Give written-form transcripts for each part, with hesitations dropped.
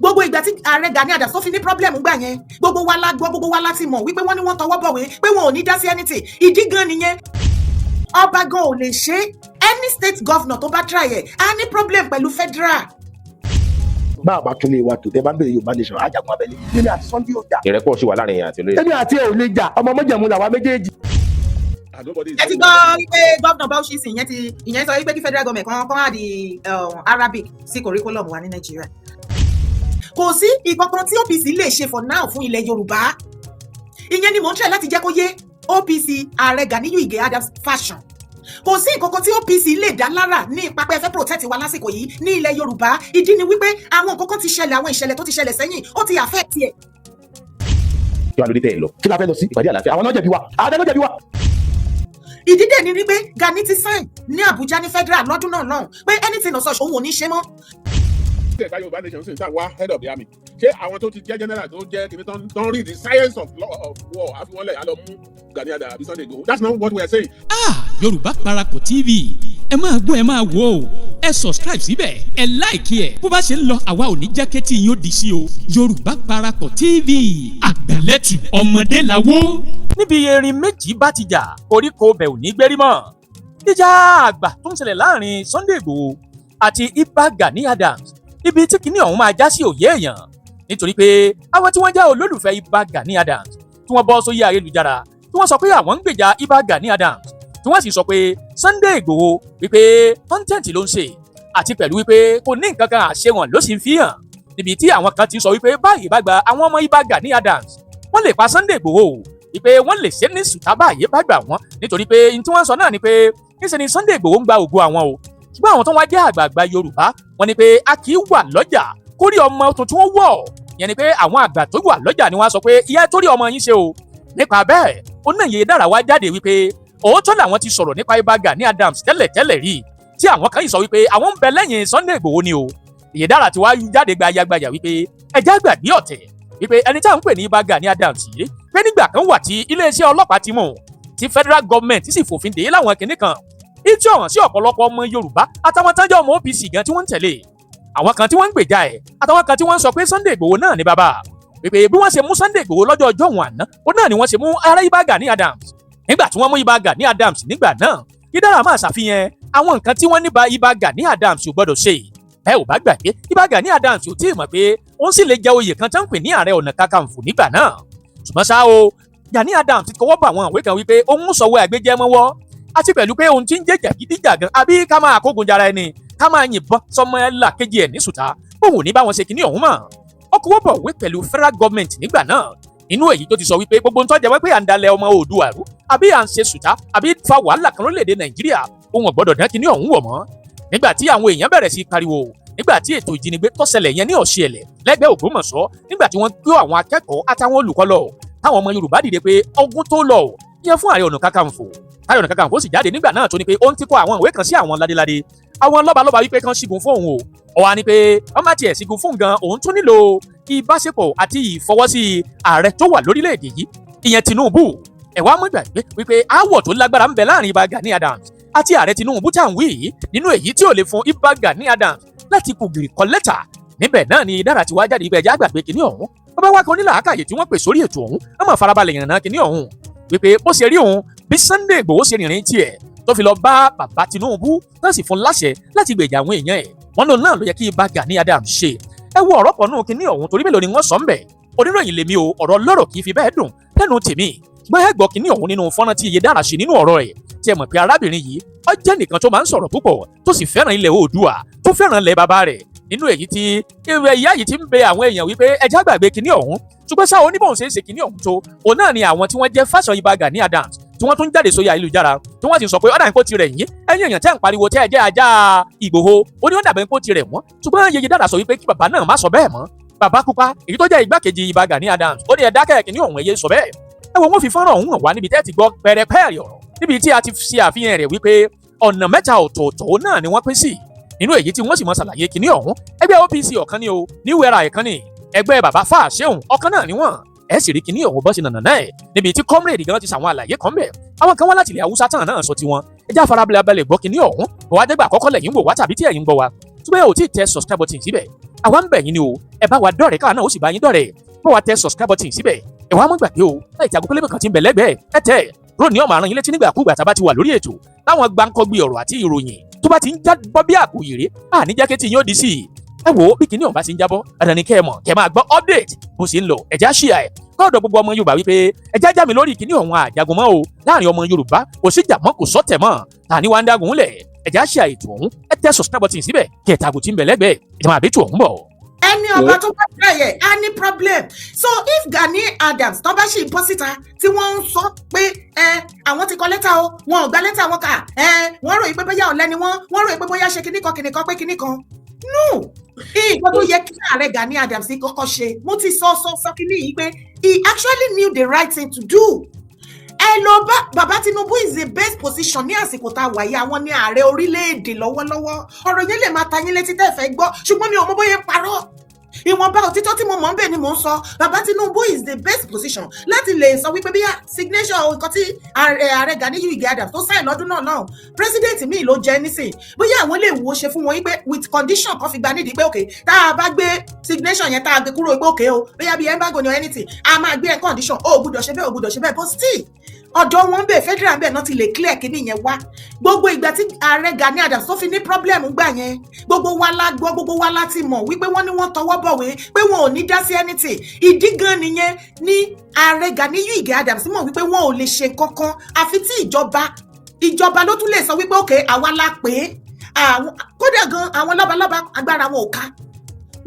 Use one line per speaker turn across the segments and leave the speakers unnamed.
gbogbo ìgbà tí ààrẹ Gani Adams tó fi ní problem gbà yẹn gbogbo wa la gbọ́ gbogbo wa láti mọ̀ wípé wọ́n ní wọ́n tọwọ́ bọ̀wé pé wọn ò ní dá sí anything ìdí gan nìyẹn ọba gan ò lè ṣe any state governor tó bá try ẹ̀ á ní problem pẹ̀lú federal.
bá a bá tún lè wa tó tẹ bá ń bèrè Yorùbá nation ajagun abẹ́lé èmi àti Sunday ò jà.
ìrẹ́pọ̀ ṣì wà láàrin yẹn àti olóyè.
èmi àti ẹ ò lè jà ọmọ mọ́jẹ̀mú làwa méjèèjì.
ẹ ti gbọ́ wípé gómìnà Bauchi ìyẹn sọ wípé kí federal government kan á di Arabic sí curriculum wa ní Nàìjíríà. kò sí ìkankan tí OPC lè ṣe for now fún ilẹ̀ Yorùbá ìyẹn ni mò ń tẹ̀ láti jẹ́ kó yé OPC ààrẹ Ganiyu Ige Adams fashion kò sí ìkankan tí OPC lè dá lára ní ìpapẹ́ fẹ́ protect wa lásìkò yìí ní ilẹ̀ Yorùbá ìdí ni wípé àwọn nǹkan kan ti ṣẹlẹ̀ àwọn ìṣẹ̀lẹ̀ tó ti ṣẹlẹ̀ sẹ́yìn ó ti affect ẹ̀.
kí wàá lórí tẹ́ ẹ lọ.
kí la fẹ́ lọ sí ìpàdé àlàáfíà àwọn náà jẹ̀bi wa àwọn náà jẹ̀bi wa.
ìdí dẹ̀ ni wípé Gani ti sign ní Abuja ní federal lọ́dún náà náà pé anything of such òun ò ní ṣe mọ́.
ẹ̀ka Yorùbá nation sì ń wá head of the army ṣé àwọn tó ti jẹ́ general tó jẹ́ kìnìún tó ń read the science of war àfiwọ́nlẹ̀ á lọ mú Gani Adams àbí Sunday Igboho that's not what we are saying.
Yorùbá Parapọ̀ TV ẹ máa gbọ́ ẹ máa wò ó ẹ subscribe síbẹ̀ ẹ láìkí ẹ̀ bó bá ṣe ń lọ àwa ò ní jákẹ́tì yín ó di sí o Yorùbá Parapọ̀ TV àgbàlẹ́tù ọmọdé làwọ̀.
níbi erin méjì bá ti jà koríko bẹ̀ ò ní gbérí mọ́ ìjà àgbà tó ń ṣẹlẹ̀ láàrin Sunday Igboho àti Ìbà Gani Adams ibi tí kinní ọ̀hún máa já sí òye èèyàn nítorí pé àwọn tí wọ́n jẹ́ olólùfẹ́ Ìbà Gani Adams tí wọ́n bọ́ sórí ayélujára tí wọ́n sọ pé àwọn ń gbèjà Ìbà Gani Adams tí wọ́n sì sọ pé Sunday Igboho wípé content ló ń ṣe àti pẹ̀lú wípé kò ní nǹkan kan àṣehàn ló sì ń fi hàn níbi tí àwọn kan ti sọ wípé báyìí bá gba àwọn ọmọ Ìbà Gani Adams wọ́n lè pa Sunday Igboho wípé wọ́n lè ṣe ní sùtá báyìí bá gbà wọ́n nítorí pé ní tí wọ́n sọ náà ni pé níṣẹ́ ni Sunday Igboho ń gba ògo àwọn o ṣùgbọ́n àwọn tó wá jẹ́ àgbààgbà Yorùbá wọ́n ní pé a kì í wà lọ́jà kórí ọmọ tuntun ó wọ̀ yẹn ni pé àwọn àgbà tó wà lọ́jà ni wọ́n sọ pé ìyá torí ọmọ yín ṣe o nípa bẹ́ẹ̀ ó náà yẹ dára wá jáde wípé òótọ́ làwọn ti sọ̀rọ̀ nípa Ìbà Gani Adams tẹ́lẹ̀ rí tí àwọn kan yìí sọ wípé àwọn ń bẹ lẹ́yìn Sunday Igboho ni o ìyè dára ti wá jáde gbayagbayà wípé ẹjẹ́ gbàgbé ọ̀tẹ̀ wípé ẹni tá à ń pè ní Ìbà Gani Adams yìí pé nígbà kan wà tí iléeṣẹ́ ọlọ́pàá ti mú tí federal government sì fòfin dè é láwọn kinní kan ìtí ọ̀hún sí ọ̀pọ̀lọpọ̀ ọmọ Yorùbá àtàwọn tánjọ́ ọmọ OPC gan tí wọ́n ń tẹ̀lé àwọn kan tí wọ́n ń gbèjà ẹ̀ àtàwọn kan tí wọ́n ń sọ pé Sunday Igboho náà ni bàbá wípé bí wọ́n ṣe mú Sunday Igboho lọ́jọ́ ọjọ́ wọn àná ó náà ni wọ́n ṣe mú ara Ìbà Gani Adams nígbà tí wọ́n mú Ìbà Gani Adams nígbà náà kí dára máa ṣàfihàn àwọn nǹkan tí wọ́n ní bá Ìbà Gani Adams ò gbọ́dọ̀ ṣe ẹ ò bá gbàgbé Ìbà Gani Adams ò tí ì mọ̀ pé òun sì lè jẹ oyè kan tó ń pè ní Ààrẹ Ọ̀nà Kakanfò nígbà náà ṣùgbọ́n ṣá o Gani Adams ti kọwọ́ bọ̀ àwọn ìwé kan wípé òun sọ̀wọ́ àgbéjẹmọ́wọ́ àti pẹ̀lú pé òun ti ń jẹ́ jàgídíjàgan àbí ká máa kógun jara ẹni ká máa yìnbọn sọmọ ẹlà kejì ẹ̀ ní sùtá òun ò ní bá wọn ṣe kinní ọ̀hún mọ̀ ọkọ̀ bọ̀ wé pẹ̀lú federal government nígbà náà inú èyí tó ti sọ wípé gbogbo ntọ́jà wípé à ń dalẹ̀ ọmọ Oòduà rú àbí à ń ṣe sùtá àbí fa wàhálà kan lórílẹ̀‐èdè Nàìjíríà òun ò gbọ́dọ̀ dán kinní ọ̀hún wọ̀ mọ́ nígbà tí àwọn èèyàn bẹ̀rẹ̀ sí pariwo nígbà tí ètò ìjínigbé tó ṣẹlẹ̀ yẹn ní Ọ̀ṣẹ̀lẹ̀ lẹ́gbẹ̀ẹ́ Ògbómọ̀ṣọ́ nígbà tí wọ́n gbé àwọn akẹ́kọ̀ọ́ àtàwọn olùkọ́ lọ táwọn ọmọ Yorùbá dìde pé ogun tó lọ yẹ fún Ààrẹ Ọ̀nà Kakanfò Ààrẹ Ọ̀nà Kakanfò sì jáde nígbà náà tó ní pé ó ń ti kọ àwọn ìwé kan sí àwọn ládéládé àwọn lọ́balọ́ba wípé kan ṣígun fún òun o ọ̀wá ni pé wọ́n má tiẹ̀ ṣígun fún gan òun tún nílò ìbáṣepọ̀ àti ìfọwọ́sí ààrẹ tó wà lórílẹ̀‐èdè yìí ìyẹn Tinubu ẹ̀wá mú ìgbàgbé wípé aáwọ̀ tó lágbára ń bẹ láàrin Ìbà Gani Adams àti ààrẹ Tinubu tá à ń wí yìí nínú èyí tí ò lè fún Ìbà Gani Adams láti kùgìrì kọ lẹ́tà níbẹ̀ náà ni dára ti wá jáde ibẹ̀ ẹja àgbàgbé kinní ọ̀hún bàbá wa kan nílà àkàyè tí wọ́n pè sórí ètò ọ̀hún wọ́n máa farabalẹ̀ yànnà kinní ọ̀hún wípé bó ṣe rí òun bí Sunday Igboho ṣe rìnrìn tiẹ̀ tó fi lọ bá bàbá Tinubu náà sì fún láṣẹ láti gbèjà àwọn èèyàn ẹ̀ wọ́n lòun náà ló yẹ kí Ìbà Gani Adams ṣe ẹ wo ọ̀rọ̀ pọ̀ nù kinní ọ̀hún torí mélòó ni wọ́n sọ ń bẹ̀ oníròyìn lèmi o ọ̀rọ̀ lọ́rọ̀ kì í fi bẹ́ẹ̀ dùn lẹ́nu tèmi gbọ́n ẹ gbọ́ kinní ọ̀hún nínú fọ́nrán tí iye dára ṣe nínú ọ̀rọ̀ ẹ̀ tí ẹ mọ̀ pé arábìnrin yìí ó jẹ́ nìkan tó máa ń sọ̀rọ̀ púpọ̀ tó sì fẹ́ràn ilẹ̀ Oòduà tó fẹ́ràn ilẹ̀ bàbá rẹ̀ nínú èyí tí ìyá yìí ti ń bẹ àwọn èèyàn wípé ẹjá gbàgbé kinní ọ̀hún ṣùgbọ́n ṣá oníbòun ṣe é ṣe kinní ọ̀hún tó òun náà ni àwọn tí wọ́n jẹ́ fásán Ìbà Gani Adams tí wọ́n tún jáde sórí ayélujára tí wọ́n sì sọ pé ọ̀dà nǹkó tirẹ̀ yín ẹ̀yin èèyàn tẹ́ ń pariwo tẹ́ ẹ jẹ́ ajá Ìgbòho ó ní wọ́n dàbẹ̀ nǹkó tirẹ̀ wọ́n ṣùgbọ́n yeye dára sọ wípé kí bàbá náà má sọ bẹ́ẹ̀ mọ́ bàbá pupa èyí tó jẹ́ igbákejì Ìbà Gani Adams ó ní ẹ dákẹ́ kinní ọ̀hún ẹ̀yẹ sọ bẹ́ẹ̀ ẹ wo wọ́n fi fọ́nrán ọ̀hún hàn wá níbi tẹ́ ti gbọ́ pẹ̀rẹ̀pẹ̀rẹ̀ ọ̀rọ̀ níbi tí a ti ṣe àfihàn rẹ̀ wípé ọ̀nà mẹ́ta ọ̀tọ̀ọ̀tọ̀ náà ni wọ́n pín sí nínú èyí tí wọ́n sì mọ ṣàlàyé kinní ọ̀hún ẹgbẹ́ OPC ọ̀kan ni o ní wẹ́ra ẹ̀kan ni ẹgbẹ́ bàbá Fáṣẹ̀hùn ọ̀kan náà ni wọ́n ẹ sì rí kinní ọ̀hún bọ́ sí nànà náà níbi tí comrade gan ti ṣàwọn àlàyé kan bẹ̀ àwọn kan wá láti ilẹ̀ Haúsá tán náà sọ tiwọn ẹ já farabalẹ̀ gbọ́ kinní ọ̀hún bó wá dẹ́gbà àkọ́kọ́ lẹ́yìn wò wá tàbí tí ẹ̀yin gbọ́ wa ṣùgbọ́n ẹ ò tí ì tẹ subscribe button síbẹ̀ àwa ń bẹ̀ yín ni o ẹ bá wa dọ̀rẹ́ káwa náà ó sì bá yín dọ̀rẹ́ bá wa tẹ subscribe button síbẹ̀ ẹ wá mọ́ gbàgbé o láì tí àgùkọ́ lébè kan ti ń bẹ̀ lẹ́gbẹ̀ẹ́ ẹ tẹ̀ rónì ọmọ àrùn yín létí nígbàkúgbà tá a bá ti wà lórí ètò láwọn gbáǹkọ́gbì ọ̀rọ̀ àti ìròyìn tó bá ti ń já bọ́ bí àpò ìrè àníjákẹ́ tí yín ó di sí i ẹ wò ó bí kinní ọ̀hún bá ti ń jábọ́ dandan ni kẹ́ ẹ mọ̀ kẹ́ ẹ máa gbọ́ update bó ṣe ń lọ ẹ̀já ṣíà ẹ̀ kọ́ọ̀dọ̀ gbogbo ọmọ Yorùbá wípé ẹ̀já já mi lórí kinní ọ̀hún àjagun mọ́ o láàrin ọmọ Yorùbá kò sí jà mọ́ kò sọ́tẹ̀ mọ́ tani wá ń dágun lẹ̀ ẹ̀já ṣíà ètò ọ̀hún ẹ tẹ subscribe button síbẹ̀ kẹ́ ẹ tàgùn tí ń bẹ̀ lẹ́gbẹ̀ẹ́ ìjọba àbẹ́tù ọ̀hún bọ̀.
Ẹni ọba tó bá bẹ̀rẹ̀ á ní problem. So if Gani Adams tó bá ṣì ń bọ́ síta tí wọ́n ń sọ pé àwọn ti kọ lẹ́tà o wọn ò gba lẹ́tà wọn kà wọ́n ròyìn pé bóyá ọ̀lẹ ni wọ́n ròyìn pé bóyá ṣe kinní kan pé kinní kan. No, nǹkan tó yẹ kí ààrẹ Gani Adams kọ́kọ́ ṣe mo ti sọ kinní yìí pé he actually knew the right thing to do. Ẹ lọ bá bàbá Tinubu is the best position ní àsìkò tá a wà yìí àwọn ní ààrẹ orílẹ̀-èdè lọ́wọ́lọ́wọ́ ọ̀rọ̀ yẹn lè máa ta yín létí tẹ́ fẹ́ gbọ́ ṣùgbọ́n mi ò mọ bóyá parọ́ ìwọ̀nba òtítọ́ tí mo mọ̀ ń bẹ̀ ni mò ń sọ bàbá Tinubu is the best position láti lè sọ wípé bíyà signature nǹkan tí ààrẹ Gani Adams tó sign lọ́dún náà president mi ló jẹ́ nísìn bóyá àwọn lè wo ṣe fún wọn wípé with condition kan fi gba nídìí pé okay tá a bá gbé signature yẹn tá a gbé kúrò pé okay o bóyá bí embargo ni or anything a máa gbé condition o gbúdọ̀ ṣe bẹ́ẹ̀ but still ọ̀dọ̀ wọn bẹ̀ federal bẹ̀ náà ti lè clear kíní yẹn wá gbogbo ìgbà tí ààrẹ Gani Adams tó fi ní problem gbà yẹn gbogbo wa láti mọ̀ wípé wọ́n ní wọ́n tọwọ́ bọ̀wé pé wọn ò ní dá sí anything ìdí gan nìyẹn ní ààrẹ Gani Adams mọ̀ wípé wọn ò lè ṣe kankan àfi tí ìjọba ló tún lè sọ wípé okay àwa la pè é kódà gan àwọn lọ́balọ́ba agbára wọn ò ká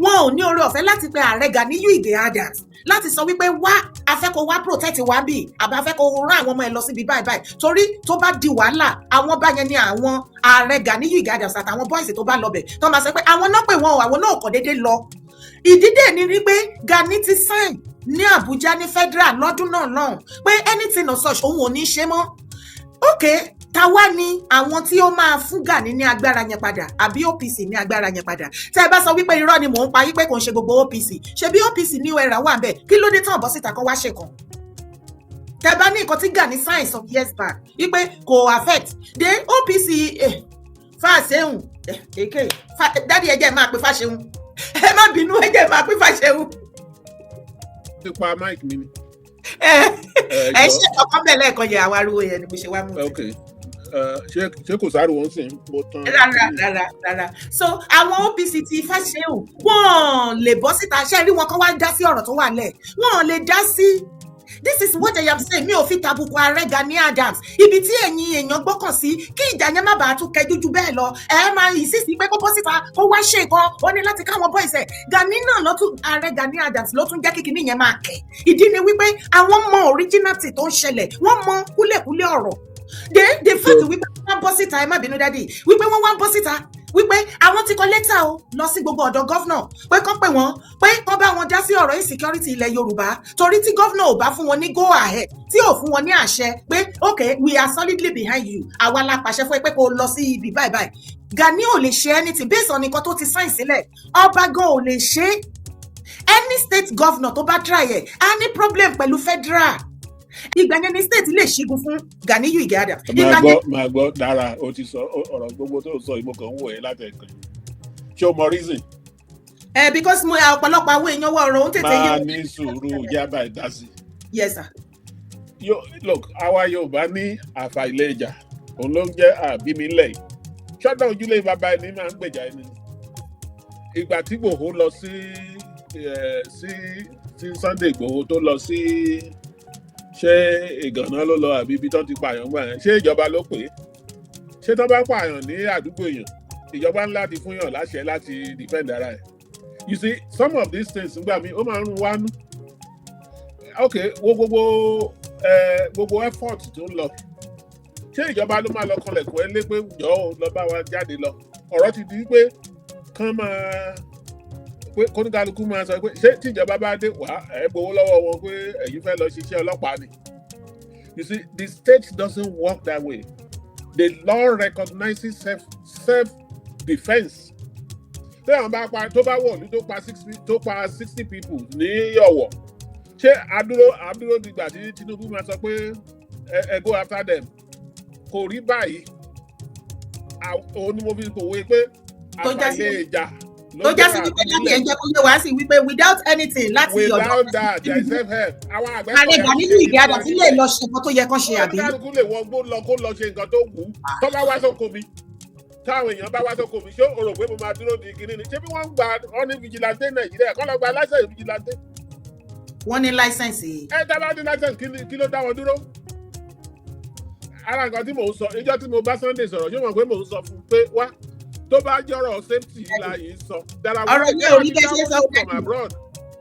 wọn ò ní oore ọ̀fẹ́ láti pe ààrẹ Gani Adams láti sọ wípé wá afẹ́kọ̀ọ́ wá protect wá bì àbá afẹ́kọ̀ọ́ rán àwọn ọmọ ẹ lọ síbi báyìí torí tó bá di wàhálà àwọn bá yẹn ní àwọn ààrẹ Gani Adams àtàwọn boys tó bá lọ bẹ̀ tó máa sọ pé àwọn náà pè wọn o àwọn náà kọ̀ déédéé lọ ìdídé ni rí pé Gani ti sign ní Àbújá ní federal lọ́dún náà pé anything of such òun ò ní ṣe mọ́ okay táwa ni àwọn tí ó máa fún Gani ní agbára yẹn padà àbí OPC ní agbára yẹn padà tẹ́ ẹ bá sọ wípé irọ́ ni mò ń pa yí pé kò ń ṣe gbogbo OPC ṣe bí OPC new era wà bẹ́ẹ̀ kí ló dé tán bọ́ síta kan wá ṣe kan tẹ́ bá ní nǹkan tí Gani sign some years back wípé kò affect dé OPC Fáṣẹ̀hùn èké dádì ẹjẹ máa pe Fáṣẹ̀hùn ẹ má bínú ẹjẹ máa pe Fáṣẹ̀hùn.
ti pa mic mi ni.
ẹ ṣe ọkọ bẹ́ẹ̀ lẹ́ẹ̀kan yẹ àwọn ariwo yẹn ni mo ṣe wá mú.
ṣé kò sáré wọn sìn mo tán.
rárá so àwọn OPC ti Fáṣẹ̀hùn wọn lè bọ́ síta ṣe rí wọn kán wá dá sí ọ̀rọ̀ tó wà lẹ̀ wọn lè dá sí. This is what I am saying mi ò fi tàbùkù ààrẹ Gani Adams ibi tí ẹ̀yin èèyàn gbọ́kàn sí kí ìjà yẹn má bàa tún kẹjú ju bẹ́ẹ̀ lọ ẹ máa insist pé kó bọ́ síta kó wá ṣe nǹkan ó ní láti káwọn boys ẹ̀ Gani náà lọ́tún ààrẹ Gani Adams ló tún jẹ́ kí kinní yẹn máa kẹ̀ ìdí ni wípé àwọn mọ originality tó ń ṣẹlẹ̀ wọ́n mọ kúlẹ̀kúlẹ̀ ọ̀rọ̀ the fact wípé wọ́n bọ́ síta ẹ má bínú dádì wípé wọ́n wá bọ́ síta wípé àwọn ti kọ lẹ́tà o lọ sí gbogbo ọ̀dọ̀ gọ́fnà pé kán pè wọ́n pé kán bá wọn dá sí ọ̀rọ̀ insecurity ilẹ̀ Yorùbá torí tí gọ́fnà ò bá fún wọn ní go ahead tí ò fún wọn ní àṣẹ pé okay we are solidly behind you àwa la pàṣẹ fún ẹ pé kó lọ sí ibi báyìí Gani ò lè ṣe anything based on nǹkan tó ti sign sílẹ̀ ọba gan ò lè ṣe any state governor tó bá try ẹ̀ á ní problem pẹ̀lú federal ìgbà yẹn ni state lè ṣígun fún Gani Adams.
máa gbọ́ dára o ti sọ ọ̀rọ̀ gbogbo tó sọ ìmọ̀ kan wò ẹ́ látẹ̀kàn ṣé o mọ reason.
Because mo ọ̀pọ̀lọpọ̀ àwọn èèyàn wọ ọ̀rọ̀ òun tètè yé.
máa ní sùúrù yábà ìdásí.
Yes sir.
Look àwa Yorùbá ní àfàìlẹ̀ ìjà òun ló ń jẹ́ àbímílẹ̀ yìí ṣọ́dọ̀ ojúlé bàbá ẹni máa ń gbèjà ẹni. Ìgbà tí Ìgbòho lọ sí Sunday Ìgbòho tó lọ sí ṣé Ìgànná ló lọ àbí ibi tó ti pààyàn gbà yẹn ṣé ìjọba ló pè é ṣé tó bá pààyàn ní àdúgbò èèyàn ìjọba ńlá ti fún yàn láṣẹ láti defend ara ẹ̀. You see some of these things nígbà míì ó máa ń rún wá nú. Okay wo gbogbo effort tó ń lọ ṣé ìjọba ló máa lọ kanlẹ̀kùn ẹ lé pé jọ̀ọ́ lọ bá wa jáde lọ ọ̀rọ̀ ti di pé kán máa pé kóníkálukú máa sọ pé ṣé tíjọba bá dé wá ẹ gbowó lọ́wọ́ wọn pé ẹ̀yin fẹ́ lọ ṣiṣẹ́ ọlọ́pàá ni. You see the state doesn't work that way. The law recognizes self-defense. Tí àwọn tó bá wọ̀lú tó pa 60 people ní Ọ̀wọ̀ ṣé àdúró dìgbà tí Tinubu máa sọ pé ẹ go after them kò rí báyìí òun ni mo fi kòwé pé àfàìlẹ̀ ìjà
tó já sí wípé láti ẹ̀ ń jẹ́ kó yé wá sí wípé without anything láti ọ̀dọ̀
without that there is self-help àwọn àgbẹ̀
ààrẹ Gani ní ìdí àdá tí lè lọ ṣe nǹkan tó yẹ kán ṣe àbí.
kálukú lè wọ gbó lọ kó lọ ṣe nǹkan tó wù ú tó bá wá sóko mi táwọn èèyàn bá wá sóko mi ṣé o rò pé mo máa dúró di kinní ni ṣé bí wọ́n ń gba ọ́ní vigilante Nàìjíríà kọ́ lọ gba láìsẹ̀nsì vigilante.
wọ́n ní láìsẹ̀nsì.
dábàá ní láìsẹ̀nsì kí ló dá wọn dúró. ara nǹkan tí mò ń sọ ìjọ tí mo bá Sunday sọ̀rọ̀ ṣé mo pé mò ń sọ fún pé wá tó bá jọ̀rọ̀ safety la yìí sọ.
ọ̀rọ̀ yẹn ò rí bẹ́ẹ̀ ṣe sọ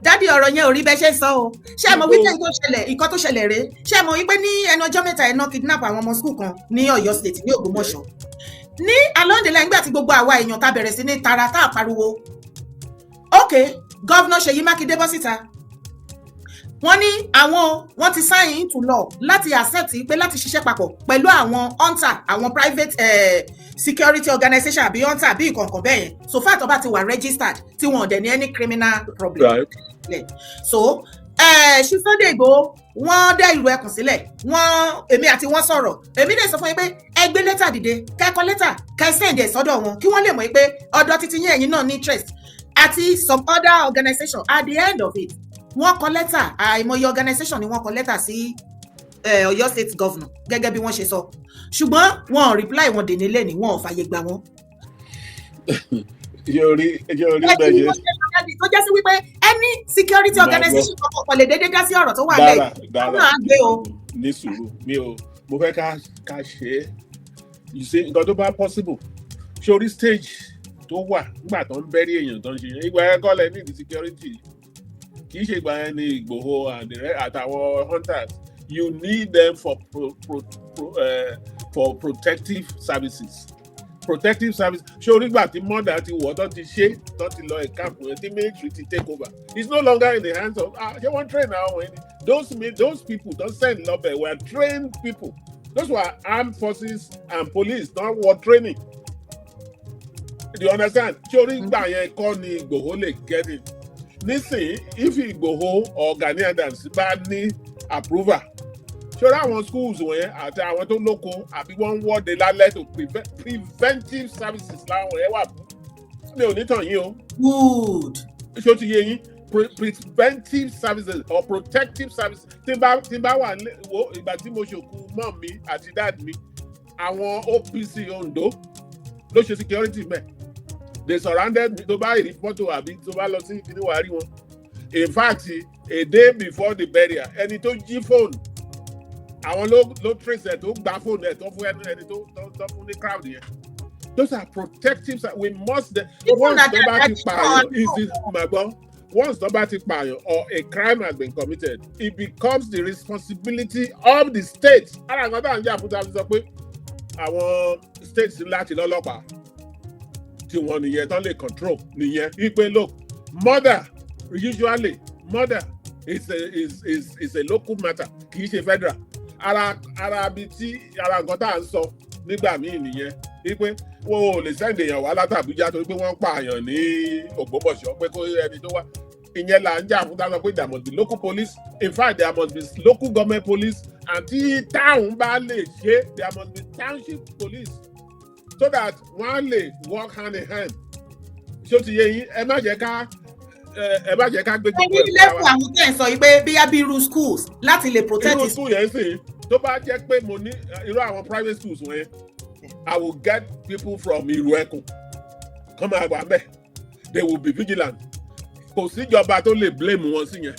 dádì ọ̀rọ̀ yẹn ò rí bẹ́ẹ̀ ṣe sọ o ṣé ẹ mọ̀ wípé nǹkan tó ṣẹlẹ̀ rèé ṣé ẹ mọ̀ wípé ní ẹnu ọjọ́ mẹ́ta iná kidnap àwọn ọmọ school kan ní Ọ̀yọ́ state ní Ògbómọ̀ṣọ́ ní along the line nígbà tí gbogbo àwa èèyàn ta bẹ̀rẹ̀ sí ní tara tá a pariwo ok gọ́vnà Ṣèyí Mákindé bọ́ síta wọ́n ní wọ́n ti sign into law láti accept pé láti ṣiṣẹ́ papọ̀ pẹ̀lú àwọn hunter àwọn private security organization àbí hunter àbí ìkọ̀ọ̀kan bẹ́ẹ̀ yẹn so far tó bá ti wà registered tí wọn ò dẹ̀ ní any criminal problem. Right. So ṣí Sunday Igboho wọ́n dá ìlú ẹkùn sílẹ̀ èmi àti wọ́n sọ̀rọ̀ èmi dẹ̀ sọ fún yín pé ẹ gbé lẹ́tà dìde kẹ́kọ̀ọ́ lẹ́tà kẹ́ send ẹ̀ sọ́dọ̀ wọn kí wọ́n lè mọ̀ pé ọ̀dọ̀ títí yín ẹ̀yin náà ní interest àti some other organisation at the end of it wọ́n kọ lẹ́tà àìmọye organisation ni wọ́n kọ lẹ́tà sí Ọ̀yọ́ state governor gẹ́gẹ́ bí wọ́n ṣe sọ ṣùgbọ́n wọn ò reply wọn dèní lẹ́ni wọn ò fàyè gbà wọ́n.
Yorí bẹ́ẹ̀
tó jẹ́ sí wípé any security organization kọ̀ọ̀kan lè déédéé dá sí ọ̀rọ̀ tó wà lẹ́yìn wọ́n náà gbé o.
ní sùúrù mo fẹ́ ká ṣe é you see nǹkan tó bá possible sórí stage tó wà nígbà tó ń bẹ́rí èèyàn tó ń ṣe ìgbà yẹn kọ́ lẹ need security kì í ṣe ìgbà yẹn ní Ìgbòho àtàwọn hunters you need them for protective services. ṣé orígbà tí mọ́dà ti wọ̀ tó ti ṣe tó ti lọ ẹ̀ka fún ẹ tí military ti take over it's no longer in the hands of ṣé wọ́n train àwọn ẹni those people don send lọ́bẹ̀ were trained people those were armed forces and police don were training do you understand ṣé orígbà yẹn kọ́ ni Ìgbòho lè get it nísìnyí if Ìgbòho or Gani Adams bá ní approval ṣọ́ra àwọn schools wọ̀nyẹn àti àwọn tó lóko àbí wọ́n ń wọ́de lálẹ́ tó preventive services láwọn ẹ̀ wà fún mi ò ní tàn yín o.
good.
ṣó ti yé yín preventive services or protective services tí n bá wà wo ìgbà tí mo ṣòkú mọ́ mi àti dad mi àwọn OPC Ondo ló ṣe security mẹ́ they surrounded me tó bá rí fọ́tò àbí tó bá lọ sí ìdílé wàá rí wọn in fact a day before the burial ẹni tó jí fóònù àwọn ló trace ẹ̀ tó gba fóònù ẹ̀ tó fún ẹni tó fún ní crowd yẹn those are protective we must once tó bá ti pààyàn once tó bá ti pààyàn or a crime has been committed it becomes the responsibility of the state ara nǹkan tá à ń jà fún tàbí sọ pé àwọn states láti lọ́lọ́pàá tí wọ́n nìyẹn tán lè control nìyẹn wípé look murder is a local matter kì í ṣe federal ara bíi tí ara nǹkan tá à ń sọ nígbà míì nìyẹn wípé wọn ò lè send èèyàn wá láti Àbújá torí pé wọ́n ń pààyàn ní Ògbómọ̀ṣọ́ pé kó ẹni tó wá ìyẹn là ń jà fún dáná pé there must be local police in fact there must be local government police and tí táwọn bá lè ṣe there must be township police so that wọ́n á lè work hand in hand ṣó ti yé yín ẹ má jẹ́ ká gbé gbogbo ẹ̀
lẹ́kùn àwọn tẹ̀ ń sọ yìí pé bíyá bí irú schools láti lè protect
irú school yẹn sì tó bá jẹ́ pé mo ní irú àwọn private schools wọ̀nyẹn I will get people from Ìrù Ẹkùn come out wà bẹ́ẹ̀ they will be vigilant kò síjọba tó lè blame wọn sí yẹn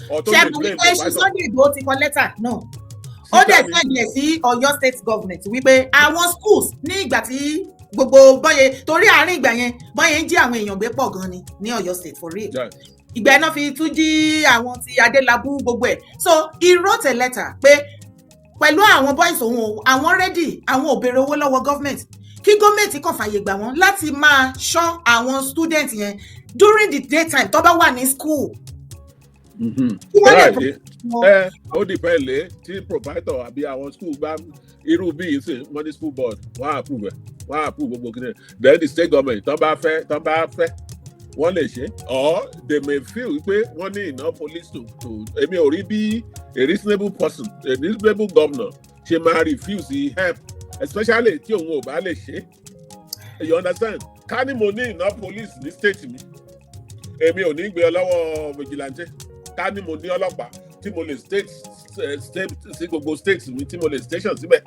or tó lè blame
ṣé ṣe Sunday Igboho ti kọ lẹ́tà náà ó dẹ̀ sẹ́yìn sí Ọ̀yọ́ state government wípé àwọn schools ní ìgbà tí gbogbo bọ́yẹ torí àárín ìgbà yẹn bọ́yẹ ń jí àwọn èèyàn gbé pọ̀ gan ni ní Ọ̀yọ́ state for real ìgbà yẹn náà fi tún jí àwọn ti Adélabú gbogbo ẹ̀ so he wrote a letter pé pẹ̀lú àwọn boys òun àwọn ready àwọn ò béèrè owó lọ́wọ́ government kí gọ́ọ̀mẹ̀ntì kàn fàyè gbà wọ́n láti máa ṣọ́ àwọn student yẹn during the daytime tó bá wà ní school.
ó dìpẹ́ lé tí provider àbí àwọn school bá irú bí yìí sì wọ́n ní school board wọ́n á approve ẹ̀ wọ́n á approve gbogbo kìnìún then the state government tó bá fẹ́ wọ́n lè ṣe or they may feel pé wọ́n ní enough police to èmi ò rí bí a reasonable person a reasonable governor ṣe máa refuse help especially tí òun ò bá lè ṣe you understand ká ní mo ní enough police ní state mi èmi ò ní gbé ọ lọ́wọ́ vigilante ká ní mo ní ọlọ́pàá tí mo lè state sí gbogbo state mi tí mo lè station síbẹ̀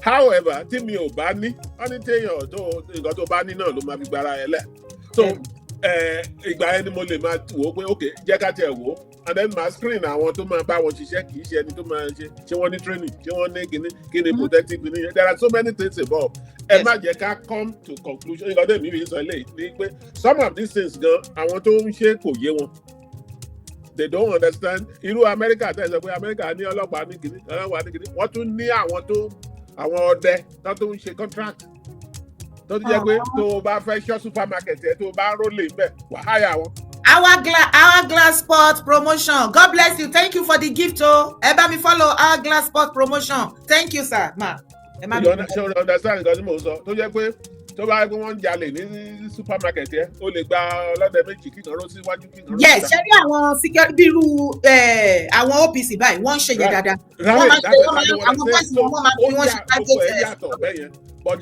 however tí mi ò bá ní wọ́n ní téèyàn tó nǹkan tó bá ní náà ló máa fi gbára ẹ lẹ̀ so ìgbà yẹn ni mo lè máa wò ó pé ok jẹ́ ká tiẹ̀ wò ó and then máa screen àwọn tó máa bá wọn ṣiṣẹ́ kì í ṣe ẹni tó máa ṣe wọ́n ní training ṣé wọ́n ní kíni protective kíni there are so many things involved ẹ má jẹ́ ká come to conclusion nǹkan tó èmi fi sọ eléyìí ni pé some of these things gan àwọn tó ń ṣe kò yé wọn they don't understand irú Amẹ́ríkà tẹ̀ sọ pé Amẹ́ríkà ní ọlọ́pàá ní kíní wọ́n tún ní àwọn ọdẹ tó ń ṣe contract tó ti jẹ́ pé tó o bá fẹ́ ṣọ́ supermarket ẹ̀ tó o bá rólè ń bẹ̀ wà háyà wọn.
Hourglass Sport Promotion. God bless you. Thank you for the gift. Ẹ bá mi follow Hourglass Sport Promotion. Thank you, sir. Ma.
Ṣé o understand nǹkan tí mò ń sọ? Tó jẹ́ pé tó bá gbé wọ́n ń jalè ní supermarket yẹn, o lè gba ọlọ́dẹ méjì kíkan ró síwájú kíkan ró síta.
Yes, ṣé ní àwọn security bí irú àwọn OPC báyìí, wọ́n ń ṣe yẹn dáadáa. Wọ́n máa ṣe àwọn bọ́ọ̀sì wọ́n máa fi wọ́n ṣe target.
But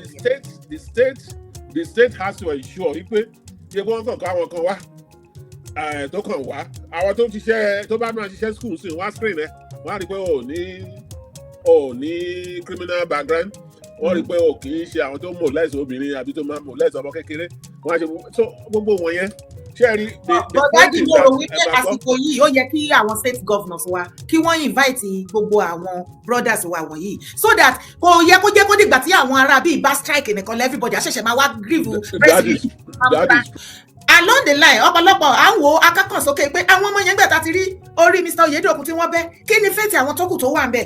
the state has to ensure wípé ṣé wọ́n kàn ká àwọn kan wá. Tó kàn wá àwọn tó bá máa ṣiṣẹ́ school sí wọ́n á screen ẹ̀ wọ́n á rí i pé ò ní criminal background wọ́n rí i pé ò kì í ṣe àwọn tó molest obìnrin àbí tó máa molest ọmọ kékeré wọ́n á ṣe so gbogbo wọn yẹn ṣé ẹ rí.
bọ̀dá dìbò rò wípé àsìkò yìí ó yẹ kí àwọn state governors wa kí wọ́n invite gbogbo àwọn brothers wa wọ̀nyí so that kò yẹ kó jẹ́ kó dìgbà tí àwọn ará bíi bá strike nìkan everybody àṣẹ̀ṣẹ̀ máa wá grieve president. Along the line ọ̀pọ̀lọpọ̀ à ń wo akákàn sókè pé àwọn ọmọ yẹn gbà ti rí orí Mr. Oyedokun tí wọ́n bẹ́ kí ni fẹ́ẹ̀tì àwọn tó kù tó wà ń bẹ̀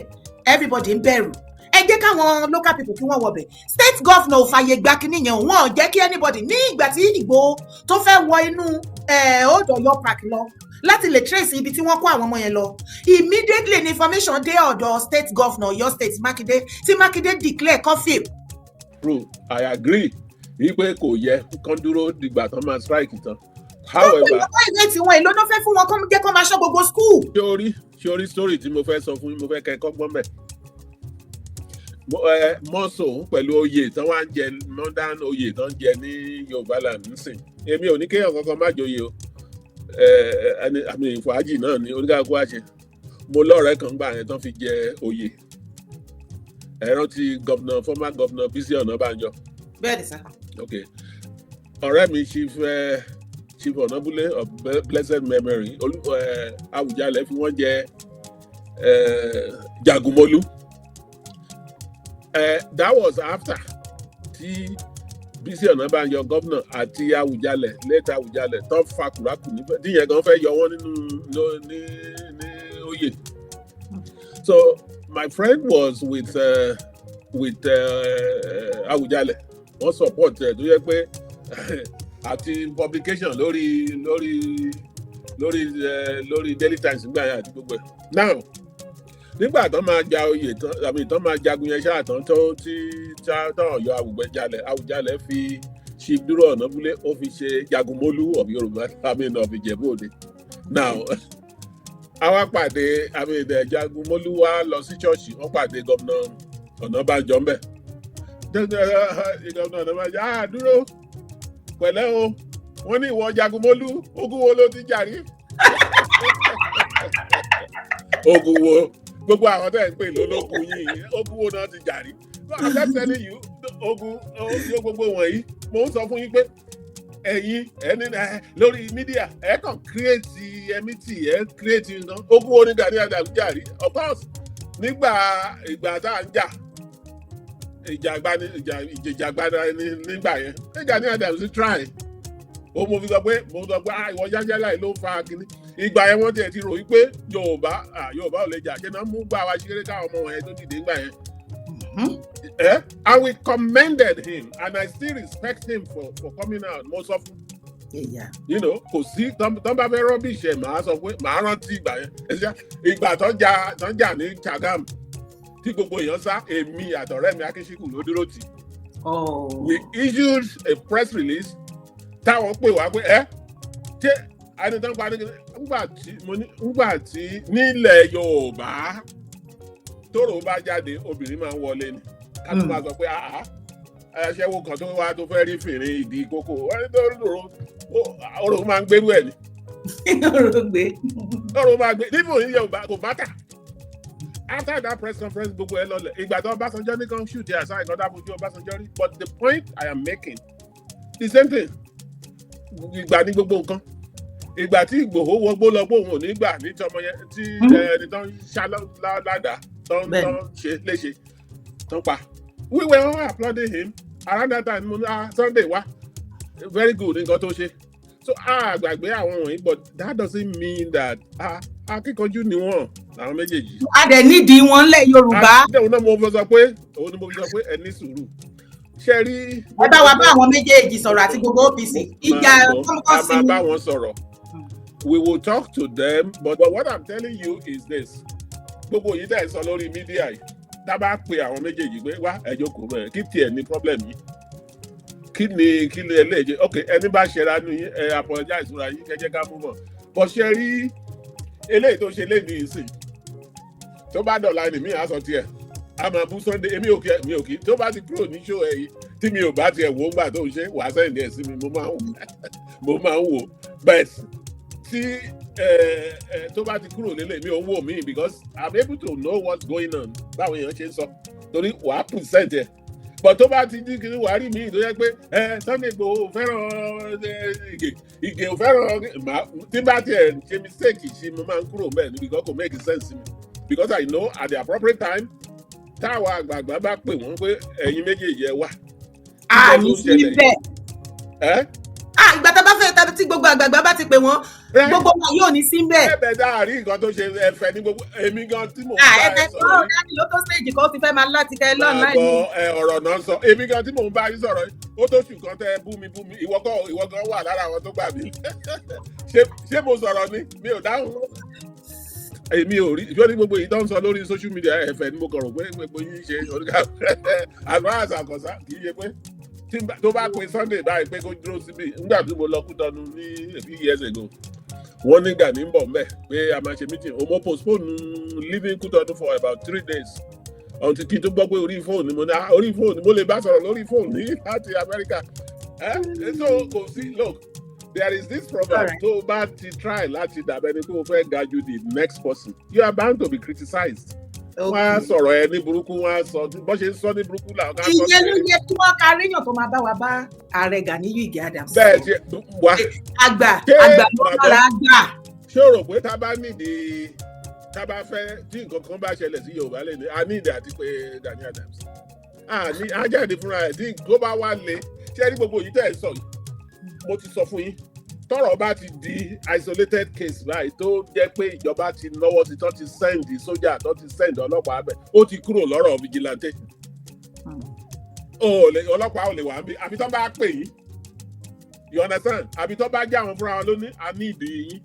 everybody ń bẹ̀rù ẹ jẹ́ káwọn local people kí wọ́n wọbẹ̀ state governor ò fàyè gba kínní yẹn wọ́n ò jẹ́ kí anybody ní ìgbà tí Ìgbòho tó fẹ́ wọ inú Old Ọ̀yọ́ park lọ láti lè trace ibi tí wọ́n kó àwọn ọmọ yẹn lọ immediately ni information dé ọ̀dọ̀ state governor Ọ̀yọ́ state Mákindé tí Mákindé declare curfew.
True, I agree wípé kò yẹ kán dúró dìgbà tán máa strike tán. However,
ìwé tí wọn èlò náà fẹ́ fún wọn kó jẹ́ kó máa ṣọ́ gbogbo school.
ṣé orí story tí mo fẹ́ sọ fún yín mo fẹ́ kẹ́ ẹ kọ́gbọ́n bẹ̀. Mọ́sọ̀ pẹ̀lú oyè tán wá ń jẹ modern oyè tán jẹ ní Yorùbá land nísìn èmi ò ní kéèyàn kankan má joyè o àmì ìfàájì náà ni oníkàkú àṣẹ mo lọ́rẹ̀ẹ́ kan gbà yẹn tán fi jẹ oyè ẹ rántí former governor Bísí Ọ̀nàbànjọ.
Bẹ́ẹ̀ni sá.
Okay. Ọ̀rẹ́ mi Chief Ọ̀nàbúlé of blessed memory Awùjalẹ̀ fi wọ́n jẹ Jàgùmọ́lú. That was after tí Bísí Ọ̀nàbànjọ gómìnà àti Awùjalẹ̀ lẹ́tà Awùjalẹ̀ tó fa kùrákù níbẹ̀ díyẹn gan fẹ́ yọ wọ́n ní oyè. So my friend was with Awùjalẹ̀. Wọ́n support ẹ̀ tó yẹ pé àti publication lórí Daily Times nígbà yẹn àti gbogbo ẹ̀. Now nígbà tán máa ja oyè tán máa jagun yẹn ṣáà tán tán Ọ̀yọ́ Awùjalẹ̀ fi Chief Dúró Ọ̀nàbúlé ó fi ṣe Jàgùmọ́lú of Yorùbá of Ìjẹ̀bú-Òde. Now àwa pàdé Jàgùmọ́lú wa lọ sí ṣọ́ọ̀ṣì wọ́n pàdé gómìnà Ọ̀nàbànjọ ńbẹ̀. Ìgbàgbọ́n Ọ̀nàbànjọ dúró pẹ̀lẹ́ o wọ́n ní ìwọ Jàgùmọ́lú ogun wo ló ti jàrí. Ogun wo gbogbo àwọn tẹ̀ ń pè lólógun yìí ogun wo náà ti jàrí. I'm just telling you ogun gbogbo wọ̀nyí mo ń sọ fún yín pé ẹ̀yin ẹni lórí mídíà ẹ̀ kàn kírètì ẹ̀mítì ẹ̀ kírètì nǹkan ogun wo ní Gani Adams jàrí of course ìgbà tá à ń jà ìjàgbada nígbà yẹn Gani Adams try ó mo fi sọ pé ìwọ jájá láì ló ń fa kínní ìgbà yẹn wọ́n tiẹ̀ ti rò wípé Yorùbá ò lè jà ṣé náà mú gbà wá ṣeré káwọn ọmọ wọn yẹn tó dìde nígbà yẹn. And we commended him and I still respect him for coming out most of you know kò sí tán bá fẹ́ rubbish ẹ̀ máa sọ pé máa rántí ìgbà yẹn ìgbà tán jà ní Chagam tí gbogbo èèyàn sá èmi àtọ̀rẹ́ mi Akínsíkù ló dúró tì. We issued a press release táwọn pè wá pé ṣé àdìtàn parí ńgbà tí nílẹ̀ Yorùbá tóró bá jáde obìnrin máa ń wọlé ni ká tó máa sọ pé aṣẹ́wó kan tó wá tó fẹ́ rí fìrín ìdí kókó ọ̀rọ̀ máa ń gbérú ẹ̀ ni. ọ̀rọ̀ máa gbé níbo ní Yorùbá kò bátà. After that press conference gbogbo ẹ lọlẹ̀ ìgbà tó Ọbásanjọ́ ní kan shoot ẹ̀ àṣà ìkọ́dá fojú Ọbásanjọ́ rí but the point I am making the same thing ìgbà ní gbogbo nǹkan ìgbà tí Ìgbòho wọgbó lọ bóun ò ní gbà ní tọmọ yẹn tí ẹni tó ń ṣá ládàá tó ń ṣe léṣe tó ń pa we were all applauding him around that time Sunday wá very good nǹkan tó ṣe so àgbàgbé àwọn wọ̀nyí but that doesn't mean that akíkanjú ni wọ́n àwọn méjèèjì.
a dẹ̀ nídìí wọn lẹ̀ Yorùbá.
òun náà mo sọ pé ẹ ní sùúrù ṣe rí.
ẹ bá wa bá àwọn méjèèjì sọ̀rọ̀ àti gbogbo OPC ìjà kọ́mọkọ́ sí.
a máa bá wọn sọ̀rọ̀ we will talk to them but what I'm telling you is this gbogbo yìí tẹ̀ sọ lórí mídíà yìí tá bá pe àwọn méjèèjì pé wá ẹ jókòó bẹ́ẹ̀ kí tiẹ̀ ní problem yìí kí ni eléyìí ok ẹni bá ṣẹra nu yín ẹ apologize fúnra yín kẹjẹ ká mú mọ́ bọ́ ṣe rí eléyìí tó ṣe léde ìsìn tó bá dọ̀la ni mí á sọ tiẹ̀ a máa bú Sunday mi ò kí tó bá ti kúrò ní show ẹ̀ yìí tí mi ò bá tiẹ̀ wò ó gbà tó ń ṣe wàá sẹ́yìn ẹ̀ sí mi mo máa ń wò but tí tó bá ti kúrò lélẹ̀ mi ò ń wò mí because I'm able to know what's going on báwo èèyàn ṣe ń sọ torí wàá present ẹ̀ but tó bá ti dín kiri wàá rí mi tó yẹ pé Sunday Igboho fẹ́ràn Ìgè ò fẹ́ràn tí bá tiẹ̀ ṣe mistake ṣe mo máa ń kúrò bẹ́ẹ̀ ni because kò make sense to me because I know at the appropriate time táwọn àgbààgbà bá pè wọ́n pé ẹ̀yin méjèèjì ẹ wà.
ní síbẹ̀. Ìgbà tá a bá fẹ́ tí gbogbo àgbààgbà bá ti pè wọ́n gbogbo wọn yóò ní síbẹ̀.
ẹ̀bẹ̀ dáàrí nǹkan tó ṣe ẹ̀fẹ̀ ní gbogbo èmi gan tí mò ń bá ẹ sọ̀rọ̀.
ẹ̀fẹ̀ tó Gani ló tó stage kan ó ti fẹ́ máa láti kẹ́ lọ́nà láì ní.
ọ̀rọ̀ náà sọ èmi gan tí mò ń bá yín sọ̀rọ̀ ó tó ṣù kan tẹ bú mi ìwọ gan wà lára àwọn tó gbà mí ṣé mo sọ̀rọ̀ ni mi ò dáhùn èmi ò rí ìjọ ní gbogbo yìí tó ń sọ lórí social media ẹ̀fẹ̀ ni mo kàn rò pé gbogbo yín ṣe oríkà advance àkọsá kì í ṣe pé tó bá pe Sunday báyìí pé kó dúró síbi nígbà tí mo lọ Kútọ̀nù ní a few years ago wọ́n ní Gani ń bọ̀ mbẹ̀ pé a máa ṣe meeting o mo postpone leaving Kútọ̀nù for about 3 days until kí n tó gbọ́ pé orí fóònù mo ní orí fóònù mo lè bá sọ̀rọ̀ lórí fóònù ní láti Amẹ́ríkà so kò sí look there is this problem tó bá ti try láti dàbẹ́ ni kó o fẹ́ ga ju the next person you are bound to be criticized. Wọ́n á sọ̀rọ̀ ẹ ní burúkú wọ́n á sọ bó ṣe ń sọ ní burúkú làwọn kan sọ.
ìyẹn ló yẹ kí wọ́n káríyàn tó máa bá wa bá ààrẹ Gani Adams.
bẹ́ẹ̀ ṣe wá.
àgbà ló kára gbà.
ṣé o rò pé tá a bá nídìí tá a bá fẹ́ tí nǹkan kan bá ṣẹlẹ̀ sí Yorùbá lè ní a ní ìdí àti pé Gani Adams a jáde fúnra ẹ̀ tí tó bá wá le ṣé ní gbogbo yìí tẹ̀ ẹ́ sọ yìí mo ti sọ fún yín tọ́rọ̀ bá ti di isolated case báyìí tó jẹ́ pé ìjọba ti náwó sí tó ti send sójà tó ti send ọlọ́pàá abẹ ó ti kúrò lọ́rọ̀ vigilante ọlọ́pàá ò lè wà níbí àbí tó bá pè yín you understand àbí tó bá jẹ́ àwọn fúnra wọn lóní a ní ìdí yín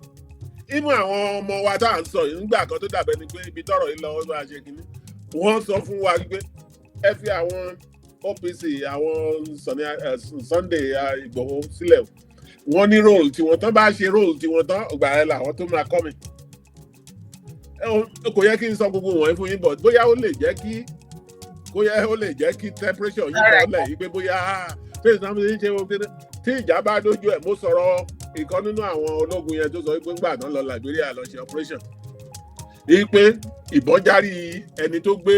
ìmú àwọn ọmọ wa tá à ń sọ yìí nígbà kan tó dàbẹ́ ni pé ibi tọ́rọ̀ yìí lọ́wọ́ bá ṣe kínní wọ́n sọ fún wa pé ẹ fi àwọn OPC àwọn Sunday Igboho sílẹ̀ wọ́n ní role tí wọ́n tán bá ṣe role tí wọ́n tán ọgbà ẹ̀ làwọn tó máa kọ́ mi. kò yẹ kí n sọ gbogbo wọ̀nyí fún yín but bóyá ó lè jẹ́ kí temperature yín lọ́lẹ̀ yìí pé bóyá face náà ṣe ṣe wọ́n tí ìjà bá dójú ẹ̀ mo sọ̀rọ̀ ìkan nínú àwọn ológun yẹn tó sọ pé ńgbà náà lọ Liberia lọ ṣe operation. ní pé ìbọn járí ẹni tó gbé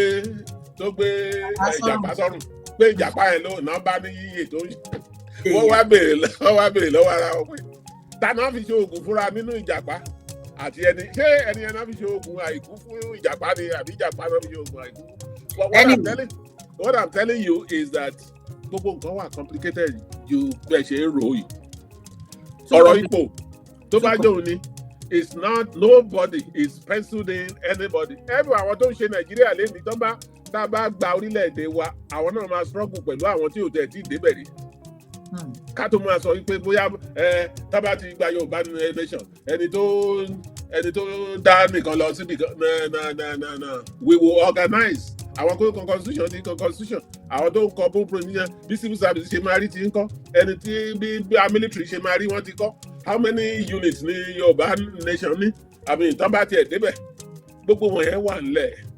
ìjàpá sọ́rùn pé ìjàpá yẹn ló náà bá ní yíyẹ tó ń wọ́n wá béèrè lọ́wọ́ ara wọn pé ta náà fi ṣe oògùn fúnra nínú ìjàpá àti ẹni ṣé ẹni yẹn náà fi ṣe oògùn àìkú fún ìjàpá ni àbí ìjàpá náà fi ṣe oògùn àìkú. What I'm telling you is that gbogbo nǹkan wà complicated ju bẹ́ẹ̀ ṣe ń rò yìí. ọ̀rọ̀ ipò tó bá jẹ́ òun ni it's not nobody is penciled in anybody. every àwọn tó ń ṣe Nàìjíríà lé ní tó bá tá a bá gba orílẹ̀-èdè wa àwọn náà máa struggle pẹ̀lú àwọn tí ò tẹ̀ tí ì débẹ̀ rí. ká tó máa sọ wípé bóyá tábà ti gba Yorùbá nation ẹni tó dá nìkan lọ síbi we will organize àwọn kó kan constitution ní kan constitution àwọn tó ń kọ blueprint níyẹn bí civil service ṣe máa rí ti ń kọ́ ẹni tí bí military ṣe máa rí wọ́n ti kọ́ how many units ní Yorùbá nation ní àmì ìtàn bá tiẹ̀ débẹ̀ gbogbo wọn yẹn wà nílẹ̀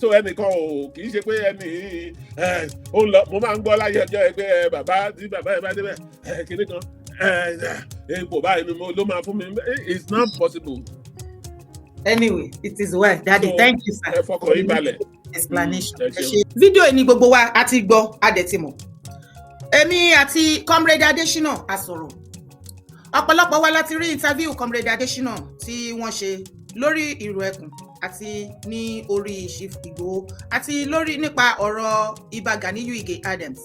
so ẹnìkan ò kì í ṣe pé ẹnì ó lọ mo máa ń gbọ́ láyé ọjọ́ ẹ pé bàbá tí bàbá ẹ bá débẹ̀ kíní kan ipò báyìí ni ló máa fún mi it's not possible.
Anyway, it is well. Daddy, so, thank you, sir.
Ẹ fọkàn yín balẹ̀.
Explanation. Fídíò yìí ni gbogbo wa a ti gbọ́, a dẹ̀ ti mọ̀. Èmi àti Comrade Adesina a sọ̀rọ̀. Ọ̀pọ̀lọpọ̀ wa láti rí interview Comrade Adesina tí wọ́n ṣe lórí ìrù ẹkùn àti ní orí Chief Igboho àti lórí nípa ọ̀rọ̀ Ìbà Gani Adams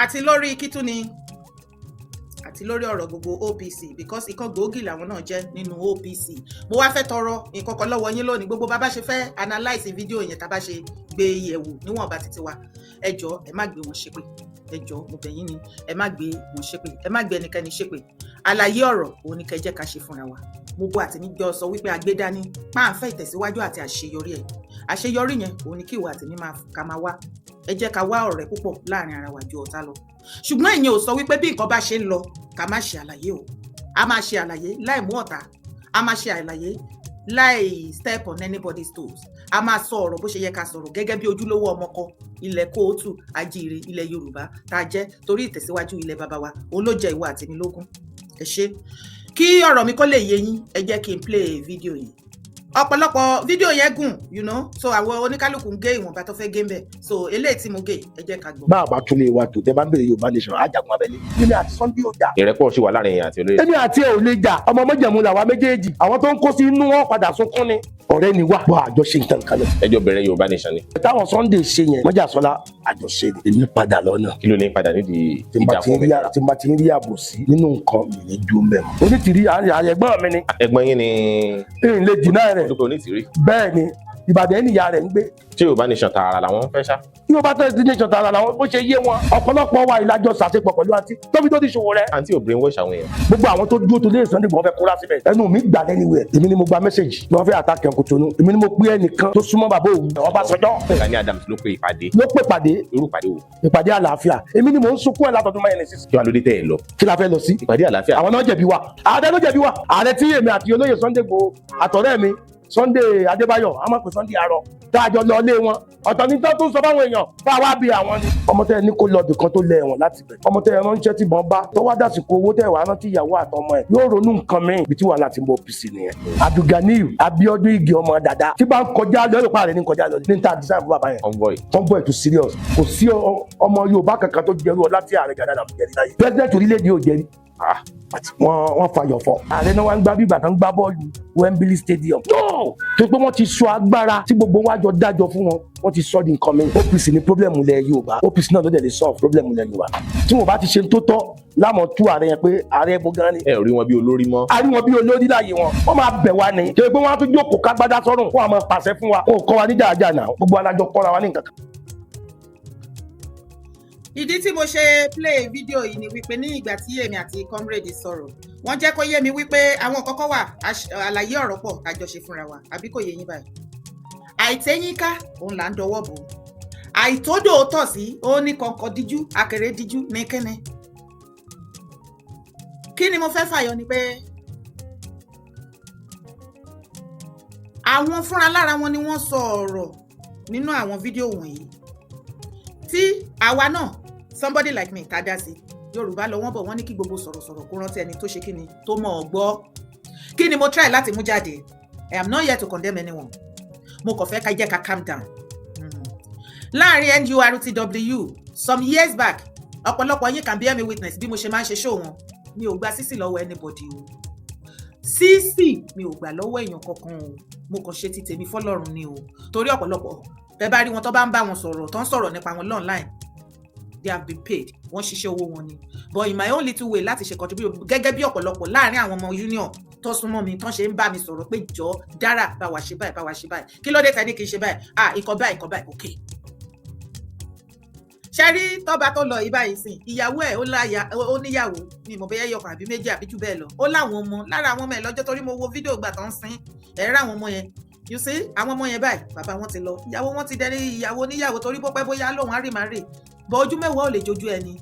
àti lórí kítúni àti lórí ọ̀rọ̀ gbogbo OPC because ìkan gbòógì làwọn náà jẹ́ nínú OPC. Mo wá fẹ́ tọrọ nǹkan kan lọ́wọ́ yín lónìí gbogbo bàbá ṣe fẹ́ analyse fídíò yẹn tá bá ṣe gbé yẹ̀wò níwọ̀nba títí wa. Ẹ jọ̀ọ́ ẹ má gbé wọn ṣépè. Ẹ jọ̀ọ́ mo bẹ̀ yín ni ẹ má gbé wọn ṣépè. Ẹ má gbé ẹnikẹ́ni ṣépè. Àlàyé ọ̀rọ̀ òun ni kẹ́ jẹ́ ká ṣe fúnra wa. Gbogbo àtẹnijọ́ sọ wípé agbédání máa ń fẹ́ ìtẹ̀síwájú àti àṣeyọrí ẹ̀. Àṣeyọrí yẹn òun ni kí ìwà àtẹ̀mí ká máa wá. Ẹ jẹ́ ká wá ọ̀rẹ́ púpọ̀ láàrin ara wa ju ọ̀tá lọ. Ṣùgbọ́n ìyẹn ò sọ wípé bí nǹkan bá ṣe ń lọ ká má ṣe àlàyé o. A máa ṣe àlàyé láì mú ọ̀tá. A máa ṣe àlàyé láì step on anybody's toes. A máa sọ ọ̀rọ̀ bó ṣe yẹ ká sọ̀rọ̀ gẹ́gẹ́ bí ojúlówó ọmọkọ ilẹ̀ kóòtù ajíire ilẹ̀ Yorùbá tá a jẹ́ torí ìtẹ̀síwájú ilẹ̀ bàbá wa òun ló jẹ́ ìwà àtẹ̀mí lógún. Ẹ ṣé. Kí ọ̀rọ̀ mi kó lè yé yín ẹ jẹ́ kí n play fídíò yìí. Ọ̀pọ̀lọpọ̀ fídíò yẹn gùn so àwọn oníkálukú ń gé ìwọ̀nba tó fẹ́ gé ń bẹ̀ so eléyìí tí mo gé ẹ jẹ́ ká gbọ́.
bá a bá tún lè wa tó tẹ bá ń bèrè Yorùbá nation ajagun abẹ́lé èmi àti Sunday ò jà.
ìrẹ́pọ̀ ṣì wà láàrin àti olóyè.
èmi àti ẹ ò lè jà ọmọ mọ́jẹ̀mú làwa méjèèjì àwọn tó ń kó sí inú wọn padà sunkún ni ọ̀rẹ́ ni wà bọ́ àjọṣe nǹkan kan lọ.
ẹjọ́ bẹ̀rẹ̀ Yorùbá nation ni.
táwọn Sunday ṣe yẹn mọ́jà sọ́lá àjọṣe ni èmi padà lọ́nà.
kí ló ní padà nídìí ìjà fún mi.
tí n bá ti ń rí àbòsí nínú nǹkan mi ní dúró mẹ́mọ́. onítìrí àyẹ̀gbọ́n mi ni.
ẹ̀gbọ́n yín ni.
n lè dínà rẹ̀.
olùkọ́ onítìrí.
bẹ́ẹ̀ ni Ìbàdàn ènìyàn rẹ̀ ń gbé.
tí Yorùbá nation tààrà làwọn fẹ́ ṣá.
Yorùbá nation tààrà làwọn bó ṣe yé wọn ọ̀pọ̀lọpọ̀ wa ìlàjọ ṣàṣepọ̀ pẹ̀lú àǹtí tóbi tó ti ṣòwò rẹ̀.
àǹtí ò brainwash àwọn èèyàn.
gbogbo àwọn tó dúró tó lé Sunday wọ́n fẹ́ kóra síbẹ̀ ẹnu mi gbà anywhere èmi ni mo gba mẹ́sẹ̀gì ni wọ́n fẹ́ àtàkì ẹ̀kọ́ tónú èmi ni mo pé ẹnìkan tó súnmọ́ bàbá òun Ọbásanjọ́.
Gani Adams ló pe ìpàdé.
irú ìpàdé wo. ìpàdé àlàáfíà èmi ni mò ń sunkún ẹ̀ látọdún mẹ́rin sísè.
kí wàá ló dé tẹ́ ẹ lọ.
kí la fẹ́ lọ sí.
ìpàdé àlàáfíà.
àwọn náà jẹ̀bi wa ààrẹ ló jẹ̀bi wa ààrẹ tí èmi àti olóyè Sunday Igboho àtọ̀rẹ́ mi Sunday Adébáyọ̀ a máa pè Sunday Arọ dájọ́ lọ lé wọn ọ̀tọ̀ ní tó sọ fáwọn èèyàn bá wá bí àwọn ni. ọmọ tẹ ní kó lọ bìkan tó lẹ ẹ̀wọ̀n láti bẹ̀ ọmọ tẹ ránṣẹ́ tí bọ́n bá tó wá dàsìkò owó tẹ wàá rántí ìyàwó àtọmọ ẹ̀ yóò ronú nǹkan mìíràn ibi tí wàhálà ti ń bọ̀ OPC nìyẹn. Abdulganiyu Abiodun Igi ọmọ dada tí bá ń kọjá lọ lópa rẹ ní kọjá lọ ní ta design fún bàbá yẹn. convoy too serious kò sí ọmọ Yorùbá kankan tó jẹrú ọlá tí ààrẹ Gani Adams jẹrí láyé president orílẹ̀-èdè ò jẹrí wọ́n fàyọ̀ fọ́. ààrẹ náà wá ń gbá bí ìbàdàn gbá bọ́ọ̀lù Wembley Stadium. tó pé wọ́n ti sọ agbára tí gbogbo wa jọ dájọ́ fún wọn wọ́n ti sọ di nǹkan mi. OPC ní problem ilẹ̀ Yorùbá OPC náà ló dẹ̀ lè solve problem ilẹ̀ Yorùbá. tí wọ́n bá ti ṣe tó tọ́ lámọ̀ tú ààrẹ yẹn pé ààrẹ bó gan ni.
ẹ ò rí wọn bí olórí mọ́.
a rí wọn bí olórí láàyè wọn wọ́n máa bẹ̀ wá ni. ṣé pé wọ́n á tún jókòó kágbádá sọ́rùn wọ́n á máa pàṣẹ fún wa. wọn ò kọ́ wa ní dáadáa náà gbogbo alájọ kọ́ra wa ní nǹkan kan.
Ìdí tí mo ṣe play fídíò yìí ni wípé ní ìgbà tí èmi àti comrade sọ̀rọ̀ wọ́n jẹ́ kó yé mi wípé àwọn kọ́kọ́ wà àlàyé ọ̀rọ̀ pọ̀ àjọṣe fúnra wa àbí kò yé yín báyìí. àìtẹ́yìnká òun là ń dọwọ́ bò àìtódò tọ̀ sí ó ní kọ̀ǹkọ̀ díjú akèrè díjú ní kẹ́nẹ́. kí ni mo fẹ́ fàyọ ni pé àwọn fúnra lára wọn ni wọ́n sọ ọ̀rọ̀ nínú àwọn fídíò wọ̀nyí tí àwa náà somebody like me tá dá sí Yorùbá lọ wọ́n bọ̀ wọ́n ní kí gbogbo sọ̀rọ̀sọ̀rọ̀ kó rántí ẹni tó ṣe kíni tó mọ̀ ọ́ gbọ́ kí ni mo try láti mú jáde I am not here to condemn anyone mo kàn fẹ́ ká jẹ́ ká calm down. láàrin NURTW some years back ọ̀pọ̀lọpọ̀ yín can bear me witness bí mo ṣe máa ń ṣe show wọn mi ò gba sísì lọ́wọ́ anybody o sísì mi ò gbà lọ́wọ́ èèyàn kankan o mo kàn ṣe ti tèmi fọ́lọ́run ni o torí ọ̀pọ̀lọpọ̀ bẹ́ẹ̀ bá rí wọn tó bá ń bá wọn sọ̀rọ̀ tó ń sọ̀rọ̀ nípa wọn online they have been paid wọ́n ṣiṣẹ́ owó wọn ni but in my own little way láti ṣe contribute gẹ́gẹ́ bí ọ̀pọ̀lọpọ̀ láàrin àwọn ọmọ union tó súnmọ́ mi tó ṣe ń bá mi sọ̀rọ̀ pé jọ dára bá wa ṣe báyìí bá wa ṣe báyìí kí ló dé tẹ́ ní kí n ṣe báyìí ìkọ̀ báyìí ok. ṣẹ́rí tọ́ba tó lọ ibà yìí sìn ìyàwó ẹ̀ ó níyàwó ni mo bẹ́yẹ yọkàn àbí méjì àbí jù bẹ́ẹ̀ lọ ó láwọn ọmọ lára àwọn ọmọ ẹ̀ lọ́jọ́ torí mo wo fídíò gbà tó ń sin ẹ̀rọ àwọn ọmọ yẹn you see àwọn ọmọ yẹn báyìí bàbá wọn ti lọ ìyàwó wọn ti dẹrí ìyàwó níyàwó torí bó pẹ́ bóyá lòun á rì má rè bọ ojú mẹ́wàá ò lè jojú ẹni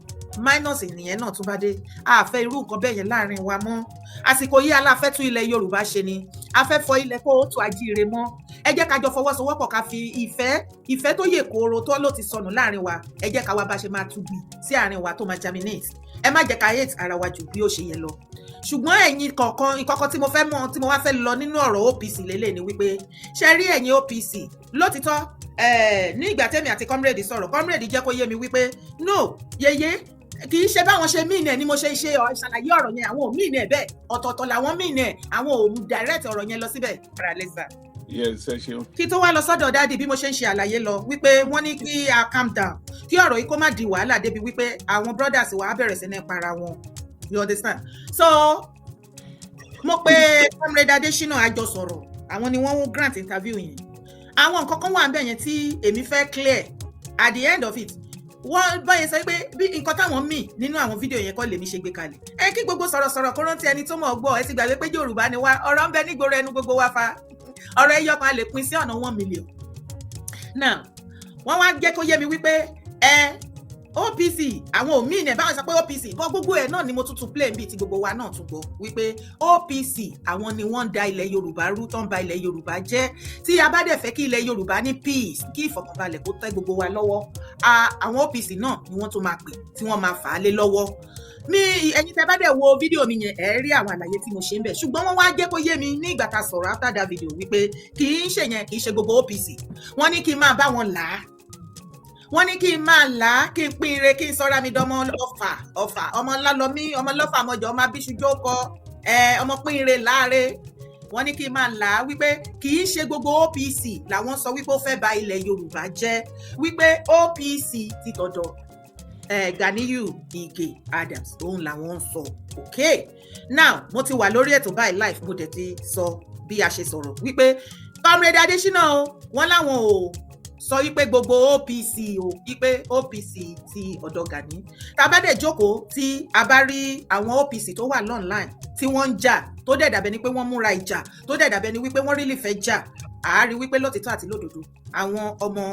minus ìnìyẹn náà tún bá dé àfẹ́ irú nǹkan bẹ́ẹ̀ yẹn láàrin wa mọ́ àsìkò yìí aláfẹ́ tún ilẹ̀ Yorùbá ṣe ni afẹ́ fọ ilẹ̀ kó o tún ajíire mọ́ ẹ jẹ́ ká jọ fọwọ́sowọ́pọ̀ ká fi ìfẹ́ tó yè kooro tó ló ti sọnù láàrin wa ẹ jẹ́ ká wá bá ṣe máa túbí sí àárín wa tó máa germinate ẹ má jẹ́ ká hate ara wa jù bí ó ṣe yẹ lọ ṣùgbọ́n ẹ̀yin kọ̀ọ̀kan ìkọ̀kọ̀ tí mo wá fẹ́ lọ nínú ọ̀rọ̀ OPC lélẹ̀ ni wípé ṣe rí ẹ̀yin OPC lótìtọ́ ní ìgbà tẹ́mi àti comrade sọ̀rọ̀ comrade jẹ́ kó yé mi wípé no yeye kì í ṣe báwọn ṣe mí nẹ ni mo ṣe ṣàlàyé ọ̀rọ̀ yẹn àwọn ò mí nẹ bẹ́ẹ̀ ọ̀tọ̀ọ̀tọ̀ làwọn mí nẹ àwọn ò direct ọ̀rọ̀ yẹn lọ síbẹ̀ ara lẹ́sà.
yes ẹ ṣeun.
kí tó wá lọ sọ́dọ̀ dáàdì bí mo ṣe ń ṣe àlàyé lọ wípé wọ́n ní kí a calm down kí ọ̀rọ̀ yìí kó má di wàhálà débi wípé àwọn brothers wa á bẹ̀rẹ̀ sí ní para wọn you understand so mo pe comrade Adesina àjọ sọ̀rọ̀ àwọn ni wọ́n grant interview yẹn àwọn nǹkan kan wà níbẹ̀ yẹn tí èmi fẹ́ clear at the end of it wọ́n báyẹn sọ pé bí nǹkan táwọn mì nínú àwọn fídíò yẹn kọ́ lèmi ṣe gbé kalẹ̀ ẹ kí gbogbo sọ̀rọ̀sọ̀rọ̀ kó rántí ẹni tó mọ̀ gbọ́ ẹ ti gbàgbé pé Yorùbá ni wá ọ̀rọ̀ ń bẹ nígboro ẹnu gbogbo wa fa ọ̀rọ̀ ẹyọ kan lè pín sí ọ̀nà 1 million now wọ́n wá jẹ́ kó yé mi wípé OPC àwọn ò mí ní ẹ̀ báwọn sọ pé OPC bọ́ gbogbo ẹ̀ náà ni mo tuntun play bíi ti gbogbo wa náà tún gbọ́ wípé OPC àwọn ni wọ́n ń da ilẹ̀ Yorùbá rú tó ń ba ilẹ̀ Yorùbá jẹ́ tí a bá dẹ̀ fẹ́ kí ilẹ̀ Yorùbá ní peace kí ìfọ̀kànbalẹ̀ kó tẹ́ gbogbo wa lọ́wọ́ àwọn OPC náà ni wọ́n tún máa pè tí wọ́n máa fà á lé lọ́wọ́ ẹ̀yin tẹ́ bá dẹ̀ wo fídíò mi yẹn ẹ rí àwọn àlàyé tí mo ṣe ń bẹ̀ ṣùgbọ́n wọ́n wá jẹ́ kó yé mi ní ìgbà tá a sọ̀rọ̀ after that video wípé kì í ṣe yẹn kì í ṣe gbogbo OPC wọ́n ní kí n máa bá wọn là á wọ́n ní kí n máa là á kí n pín ire kí n sọ́ra mi dánmọ́ ọ̀fà ọmọ ńlá lọ mí ọmọ lọ́fà mọ́jọ́ ọmọ abíṣújó kọ ọmọ pín ire láàre wọ́n ní kí n máa là á wípé kì í ṣe gbogbo OPC làwọn sọ wípé ó fẹ́ ba ilẹ̀ Yorùbá jẹ́ wípé OPC ti tọ̀dọ̀ Ganiyu Ige Adams òun làwọn ń sọ okay now mo ti wà lórí ètò báyìí live mo dẹ̀ ti sọ bí a ṣe sọ̀rọ̀ wípé comrade Adesina o wọ́n láwọn ò sọ wípé gbogbo OPC o wípé OPC ti ọ̀dọ̀ Gani tá a bá dẹ̀ jókòó tí a bá rí àwọn OPC tó wà online tí wọ́n ń jà tó dẹ̀ dàbẹ́ ni pé wọ́n múra ìjà tó dẹ̀ dàbẹ́ ni wípé wọ́n rí lè fẹ́ jà àárí wípé lótìtọ́ àti lódodo àwọn ọmọ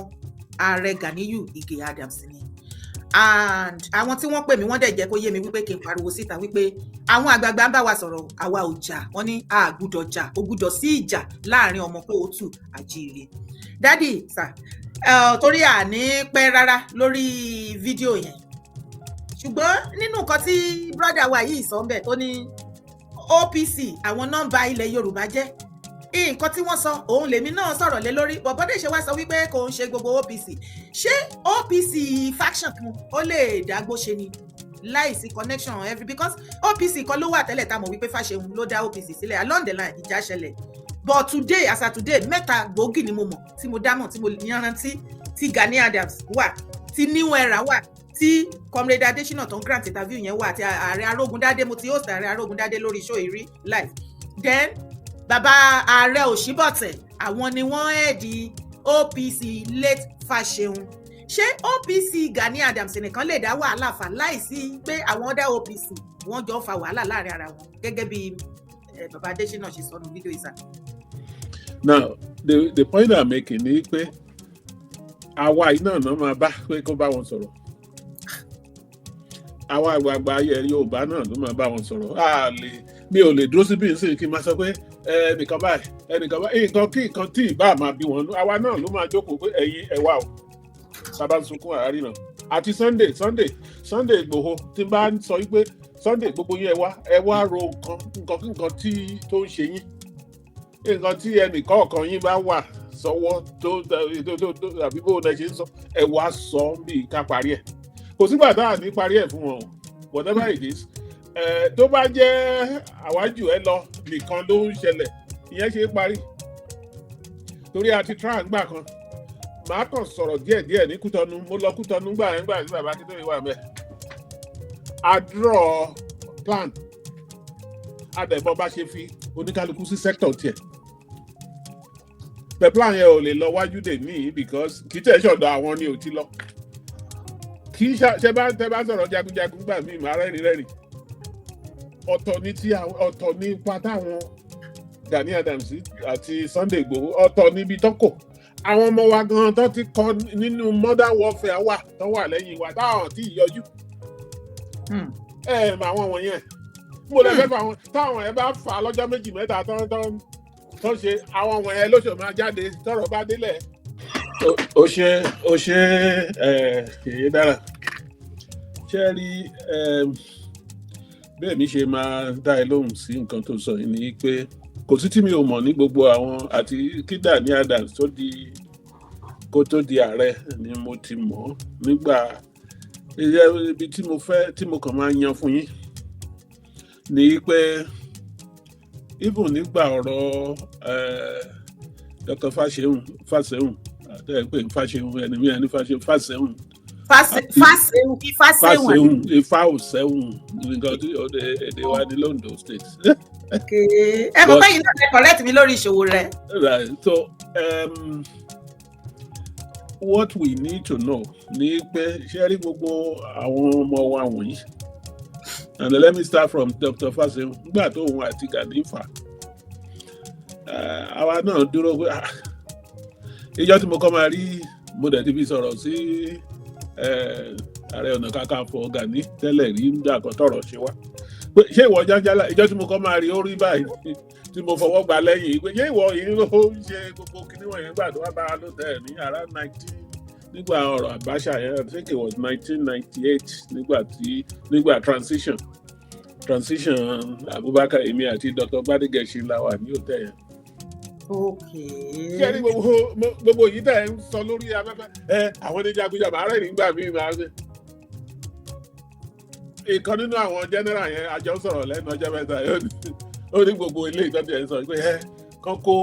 ààrẹ Ganiyu Ige Adams ni and àwọn tí wọ́n pè mí wọ́n dẹ̀ jẹ́ kó yé mi wípé kí n pariwo síta wípé àwọn àgbààgbà ń bá wa sọ̀rọ̀ àwa ò jà wọ́n ní a gbúdọ̀ jà ó gbúdọ̀ sí ìjà láàrin ọmọ kóòtù àjíire dádì sà torí àní pẹ́ rárá lórí fídíò yẹn ṣùgbọ́n nínú nǹkan tí brọ́dà wa yìí sọ ń bẹ̀ tó ní OPC àwọn nọ́mbà ilẹ̀ Yorùbá jẹ́ nǹkan tí wọ́n sọ òun lèmi náà sọ̀rọ̀ lé lórí Gbabode ṣe wá sọ wípé kò ń ṣe gbogbo OPC ṣé OPC faction kan ó lè dágbó ṣe ni láìsí connection because OPC kan ló wà tẹ́lẹ̀ tá a mọ̀ wípé Fáṣẹ̀hùn ló dá OPC sílẹ̀ along the line ìjà ṣẹlẹ̀ but today as of today mẹ́ta gbòógì ni mo mọ̀ tí mo dámọ̀ tí mo yanrantí tí Gani Adams wà tí New Era wà tí comrade Adesina tó ń grant interview yẹn wà àti ààrẹ Arógundádé mo ti host ààrẹ Arógundádé lórí show ìrí live then bàbá ààrẹ Òṣìbọ̀tẹ̀ àwọn ni wọ́n ẹ̀dì OPC late Fáṣẹ̀hùn ṣé OPC Gani Adams nìkan lè dá wàhálà fà láìsí pé àwọn ọ̀dà OPC wọ́n jọ fa wàhálà láàrin ara wọn gẹ́gẹ́ bí bàbá Adesina ṣe sọ nínú fídíò ìsà.
Now the point I'm making ni pé àwa iná náà máa bá pé kó bá wọn sọ̀rọ̀ àwa àgbààgbà ayẹ Yorùbá náà ló máa bá wọn sọ̀rọ̀ mi ò lè dúró síbí nísìnyí kí n máa sọ pé ẹnìkan báyìí nǹkan kí nǹkan tí ìbá máa bí wọn àwa náà ló máa jókòó pé ẹ̀yin ẹ wá o sábà ń sunkún àárín náà àti Sunday Igboho tí n bá ń sọ wípé Sunday gbogbo yín ẹ wá ro nǹkan tí tó ń ṣe yín nǹkan tí ẹnìkọ̀ọ̀kan yín bá wà sọ́wọ́ tó àbí bó ṣe ń sọ ẹ wá sọ bí ká parí ẹ̀ kò sígbà tá à ní parí ẹ̀ fún wọn o whatever it is tó bá jẹ́ àwájú ẹ lọ nìkan ló ń ṣẹlẹ̀ ìyẹn ṣe é parí torí a ti try gbà kan màá kàn sọ̀rọ̀ díẹ̀díẹ̀ ní Kútọ́nù mo lọ Kútọ́nù gbà tí bàbá Akíntọ́yè wà mẹ́ a draw plan adẹ̀bọ̀ bá ṣe fi oníkálukú sí sector tiẹ̀ the plan yẹn ò lè lọ wájú dè ní because kì í tẹ̀ ṣọ̀dọ̀ àwọn ni ò ti lọ kì í ṣe bá tẹ́ bá sọ̀rọ̀ jagunjagun gbà mí màá rẹ́rìn ọ̀tọ̀ ní ipa táwọn Gani Adams àti Sunday Igboho ọ̀tọ̀ níbi tọ́kọ̀ àwọn ọmọ wa gan tó ti kọ nínú modern warfare wà tó wà lẹ́yìn wa táwọn tí ìyọjú àwọn wọ̀nyẹn mo lè fẹ́ fà wọn táwọn ẹ bá fà lọ́jọ́ méjì mẹ́ta tán tó ṣe àwọn ọmọ yẹn lóṣù máa jáde tọ́rọ̀ bá délẹ̀. ó ṣe èyí dára ṣe rí bẹ́ẹ̀ mi ṣe máa dá ẹ lóhùn sí nǹkan tó sọ yìí ni pé kò sí tí mi ò mọ̀ ní gbogbo àwọn àti kí Gani Adams kó tó di ààrẹ ni mo ti mọ̀ nígbà ibi tí mo kàn máa yan fún yín ni pé even nígbà ọ̀rọ̀ Dr. Fáṣẹ̀hùn Fáṣẹ̀hùn Ifá òsẹ́hùn nǹkan tí èdè wa ní Londo State.
ẹ mọ̀ pé yìí náà ẹ correct mi lórí ìṣòwò rẹ.
Right, so what we need to know ni pé ṣé rí gbogbo àwọn ọmọ wa wọ̀nyí, and let me start from Dr. Fáṣẹ̀hùn nígbà tó òun àti Gani fà àwa náà dúró pé ìjọ tí mo kọ́ máa rí mo dẹ̀ ti fi sọ̀rọ̀ sí Ààrẹ Ọ̀nà Kakanfò Gani tẹ́lẹ̀ rí nígbà kan tọ̀rọ̀ ṣe wá pé ṣé ìwọ Jáńjálá ìjọ tí mo kọ́ máa rí ó rí báyìí tí mo fọwọ́ gbà lẹ́yìn pé ṣé ìwọ yìí ló ń ṣe gbogbo kinní wọ̀nyẹn gbà tó wá bá a ló tẹ̀ ní around 19 nígbà ọ̀rọ̀ Abacha yẹn I think it was 1998 nígbà transition Abubakar èmi àti Dr. Gbadege ṣe la wà ní òtẹ́ yẹn.
Okay.
Ṣé ní gbogbo yìí tẹ̀ ń sọ lórí afẹ́fẹ́ àwọn oníjagunjàmbá rẹ̀ nígbà míì máa ń ìkan nínú àwọn general yẹn àjọ sọ̀rọ̀ lẹ́nu ọjọ́ mẹ́ta ó ní gbogbo ilé ìtọ́jú ẹ̀ sọ pé kán kó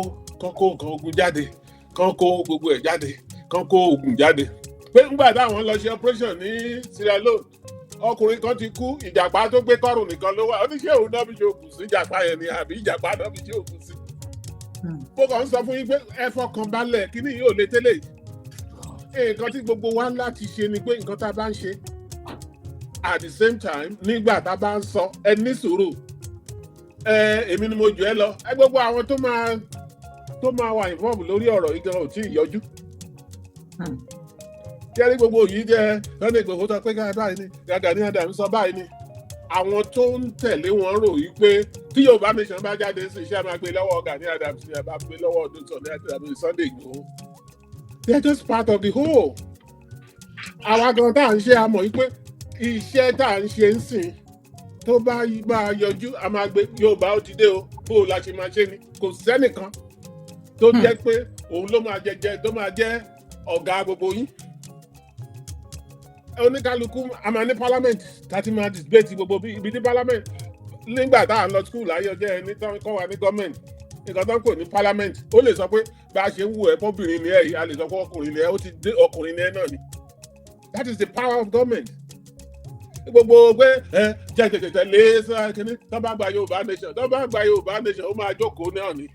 nǹkan ogun jáde kán kó gbogbo ẹ̀ jáde kán kó ogun jáde pé nígbà táwọn lọ ṣe operation ní Sierra Leone ọkùnrin kan ti kú ìjàpá tó gbé kọ́rùn nìkan ló wà oníṣẹ́ òun náà fi ṣe òògùn sí ìjàpá yẹn ni àbí ìjàpá náà fi ṣe òògùn sí. mo kàn ń sọ fún yín pé ẹ fọkàn balẹ̀ kíní yìí ò lè tẹ́lẹ̀ nǹkan tí gbogbo wa láti ṣe ni pé nǹkan tá a bá ń ṣe at the same time nígbà tá a bá ń sọ ẹ ní sùúrù èmi ni mo jù ẹ lọ ẹ gbogbo àwọn tó máa wà involve lórí ọ̀rọ̀ yìí gan ò tí ì yọjú. Jẹ́rí gbogbo yìí jẹ́ lọ́nà Ìgbòho tó pé báyìí ni Gani Adams sọ báyìí ni àwọn tó ń tẹ̀lé wọn rò yí pé tí Yorùbá nation bá jáde sí iṣẹ́ máa gbé lọ́wọ́ Gani Adams ni àbá gbé lọ́wọ́ ọdún sọ̀rọ̀ àti Sunday Ìgbòho. They are just part of the whole. Àwa gan tá à ń ṣe àmọ̀ yí pé iṣẹ́ tá à ń ṣe ń sìn tó bá yọjú a máa gbé Yorùbá ó ti dé o bó o la ṣe máa ṣe ni kò sẹ́nìkan tó jẹ́ pé òun ló máa jẹ́ ọ̀gá gbogbo yín. Oníkálukú a máa ní parliament tàti máa debate gbogbo ibi tí parliament nígbà tá à ń lọ school láyé ọjọ́ ẹni tó ń kọ́ wa ní gọ́ọ̀mẹ̀ntì nǹkan tó ń pè ní parliament ó lè sọ pé bá a ṣe ń wù ẹ́ pọ́bìnrin ni ẹ̀ yìí a lè sọ pé ọkùnrin ni ẹ̀ ó ti dé ọkùnrin ni ẹ̀ náà ni that is the power of government. Gbogbo pé jẹjẹjẹjẹ lé sọ kínní tó bá gba Yorùbá nation ó máa jókòó náà ni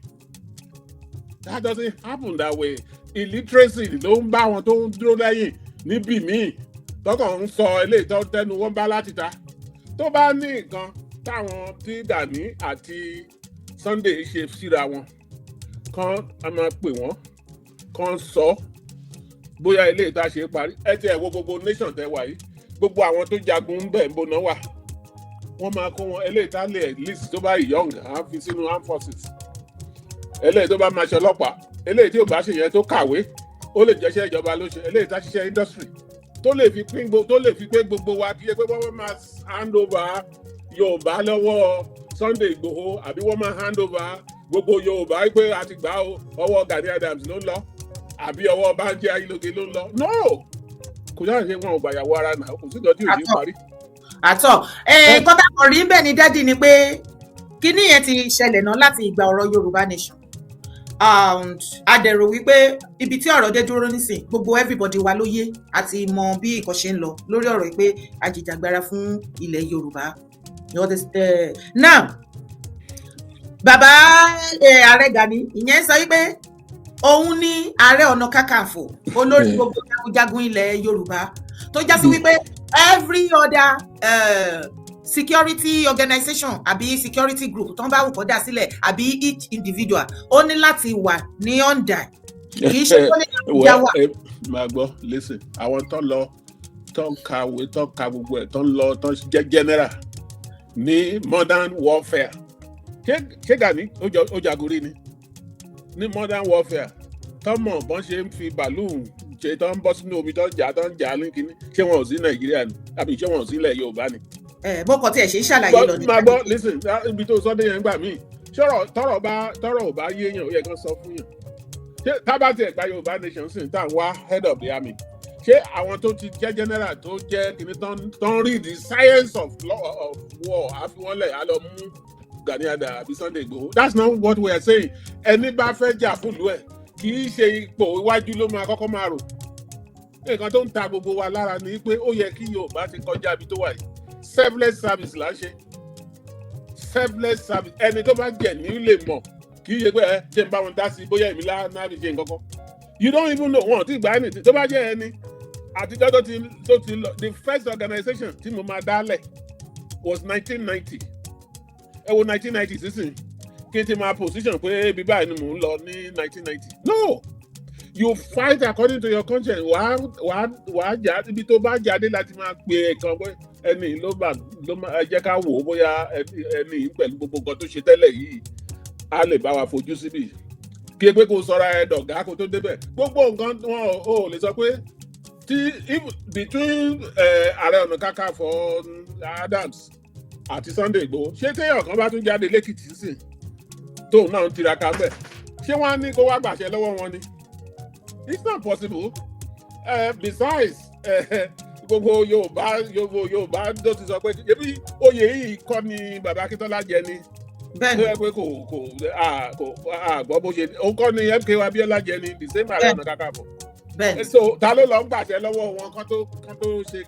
that doesn't happen that way. Illiteracy ló ń bá wọn tó ń dúró lẹ́yìn níbí míì tọkàn ń sọ eléyìí tó tẹnu wọn bá láti ta tó bá ní nǹkan táwọn tí Gani àti Sunday ṣe síra wọn kan a máa pè wọ́n kan sọ bóyá eléyìí tá a ṣe parí ẹ ti ẹ̀ wo gbogbo nation tẹ wà yìí gbogbo àwọn tó jagun ń bẹ̀ ń bọ̀ náà wà wọ́n máa kó wọn eléyìí tá lè list tó bá young á fi sínú armed forces eléyìí tó bá máa ṣe ọlọ́pàá eléyìí tí ò bá ṣe yẹn tó kàwé ó lè jẹ́ṣẹ́ ìjọba ló ṣe eléyìí tá ṣiṣẹ́ industry tó lè fi pé gbogbo wa kí ẹ pé wọ́n máa hand over Yorùbá lọ́wọ́ Sunday Ìgbòho àbí wọ́n máa hand over gbogbo Yorùbá pé a ti gbà ọwọ́ Gani Adams ló ń lọ àbí ọwọ́ Banji Ayilóge ló ń lọ no kò sáà ṣe wọn ò gbàyàwó ara náà kò sí ìjọ tí ò ní parí.
àtọ kọ́tà kan rí bẹ́ẹ̀ ni dádì ni pé kíní yẹn ti ṣẹlẹ̀ náà láti ìgbà ọ̀rọ̀ Yorùbá nation adẹ̀rò wípé ibi tí ọ̀rọ̀ dé dúró nísìn gbogbo everybody wa ló yé àti mọ bí nǹkan ṣe ń lọ lórí ọ̀rọ̀ yìí pé ajìjàgbara fún ilẹ̀ Yorùbá now bàbá ààrẹ Gani ìyẹn sọ wípé òun ní Ààrẹ Ọ̀nà Kakanfò olórí gbogbo jagunjagun ilẹ̀ Yorùbá tó já sí wípé every other security organization àbí security group tó ń bá wù kó dá sílẹ̀ àbí each individual ó ní láti wà ní under kì í ṣe kó lè já wà.
máa gbọ́ listen àwọn tó lọ tó ń kàwé tó ń ka gbogbo ẹ̀ tó ń lọ tó ń jẹ́ general ní modern warfare ṣé Gani ó jagun rí ni ní modern warfare tọ́mọ̀ bọ́n ṣe ń fi bàálù ṣe tó ń bọ́ sínú omi tó ń jà ní kínní ṣé wọn ò sí Nàìjíríà ni àbí ṣé wọn ò sí ilẹ̀ Yorùbá ni.
bó kọ tí ẹ ṣe ń ṣàlàyé lọ
máa gbọ́ listen ibi tó sọ́dọ̀ yẹn gbà míì tọ́rọ̀ ò bá yéèyàn ó yẹ kán sọ fún yàn. ṣé tábàtì ẹ̀gbá Yorùbá nation sì ń tà ń wá head of the army ṣé àwọn tó ti jẹ́ general tó jẹ́ kìíní tó ń read the science of war àfiwọ́nlẹ̀ á lọ mú Gani Adams àbí Sunday Igboho. That's not what we are saying. Ẹni bá fẹ́ jà fúlùú ẹ̀ kì í ṣe ipò iwájú ló máa kọ́kọ́ máa rò. Nǹkan tó ń ta gbogbo wa lára ni pé ó yẹ kí Yorùbá ti kọjá ibi tó wà yìí. Selfless service là ń ṣe. Selfless service ẹni tó bá jẹ̀ ní lè mọ̀ kì í ṣe pé ẹ ṣe ń bá wọn dá sí bóyá èmi náà fi ṣe nǹkan kan. You don't even know wọn ò tí gbà ẹni tó bá jẹ́ ẹni àtijọ́ tó ti lọ the first organization tí mo máa dálẹ̀ was 1990. Ẹ wo 1990 sísìn kí n ti máa position pé ibi báyìí ni mò ń lọ ní 1990. No, you fight according to your conscience. wàá jà ibi tó bá jáde láti máa pe ẹ̀kan pé ẹni ló máa jẹ́ ká wò ó bóyá ẹni pẹ̀lú gbogbo nǹkan tó ṣe tẹ́lẹ̀ yìí á lè bá wa fojú síbì. Kí ẹ pé kó sọra ẹ dọ̀gá kó tó débẹ̀ gbogbo nǹkan wọn ò lè sọ pé between Ààrẹ Ọ̀nà Kakanfò Adams àti Sunday Igboho ṣé téèyàn kan bá tún jáde lẹ́kìtì sí tóun náà ń tiraka bẹ́ẹ̀ ṣé wọ́n á ní kó wá gbàṣẹ lọ́wọ́ wọn ni? It's not possible. Besides gbogbo Yorùbá tó ti sọ pé ebi oyè yìí kọ́ ni bàbá Akíntọ́lá jẹ ni tó yẹ pé kò gbọ́ bó ṣe òun kọ́ ni MK Abíọ́lá jẹ ni the same Ààrẹ Ọ̀nà Kakanfò. So ta ló lọ ń gbàṣẹ lọ́wọ́ wọn kan tó ṣe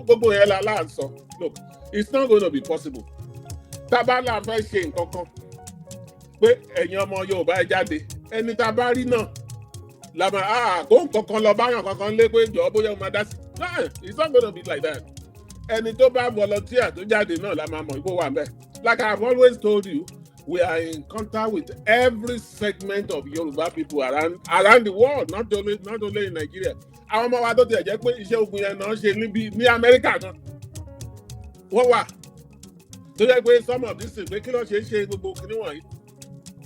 gbogbo yẹn la ń sọ. Look, it's not going to be possible. Tábàlà fẹ́ ṣe nǹkan kan pé ẹ̀yin ọmọ Yorùbá ẹ jáde ẹni tá a bá rí náà la máa kó nǹkan kan lọ báyàn kankan lé pé jọ̀ọ́ bóyá o máa dá sí. No, it's not going to be like that. Ẹni tó bá volunteer tó jáde náà la máa mọ̀ ipò wà ńbẹ̀. Like I've always told you, we are in contact with every segment of Yoruba people around the world, not only in Nigeria. Àwọn ọmọ wa tó ti ẹ̀jẹ̀ pé iṣẹ́ ogun yẹn náà ṣe ní Amẹ́ríkà náà. Wọ́n wà tó yẹ pé some of these things pé kí ló ṣe é ṣe gbogbo kìíní wọ̀nyí.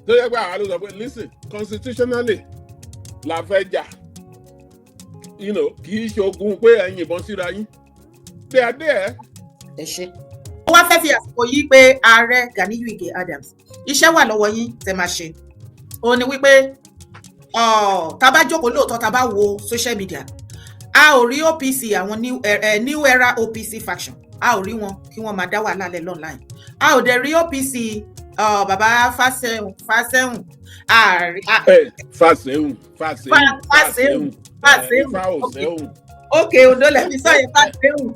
Tó yẹ pé àwọn ló sọ pé listen constitutionally la fẹ́ jà. Kì í ṣe ogun pé ẹ̀yin ìbọn síra yín. They are there.
Ẹ ṣe. Ó wá fẹ́ fi àsìkò yìí pé Ààrẹ Gani Adams iṣẹ́ wà lọ́wọ́ yín tẹ́ máa ṣe. Ó ní wípé tá bá jókòó lóòótọ́ tá bá wo social media a ò rí OPC àwọn new era OPC faction a ò rí wọn kí wọ́n máa dá wàhálà lẹ̀ online. A ò dẹ̀ rí OPC bàbá Fásẹ̀hùn okay odo lẹ́mi sọ yẹn Fásẹ̀hùn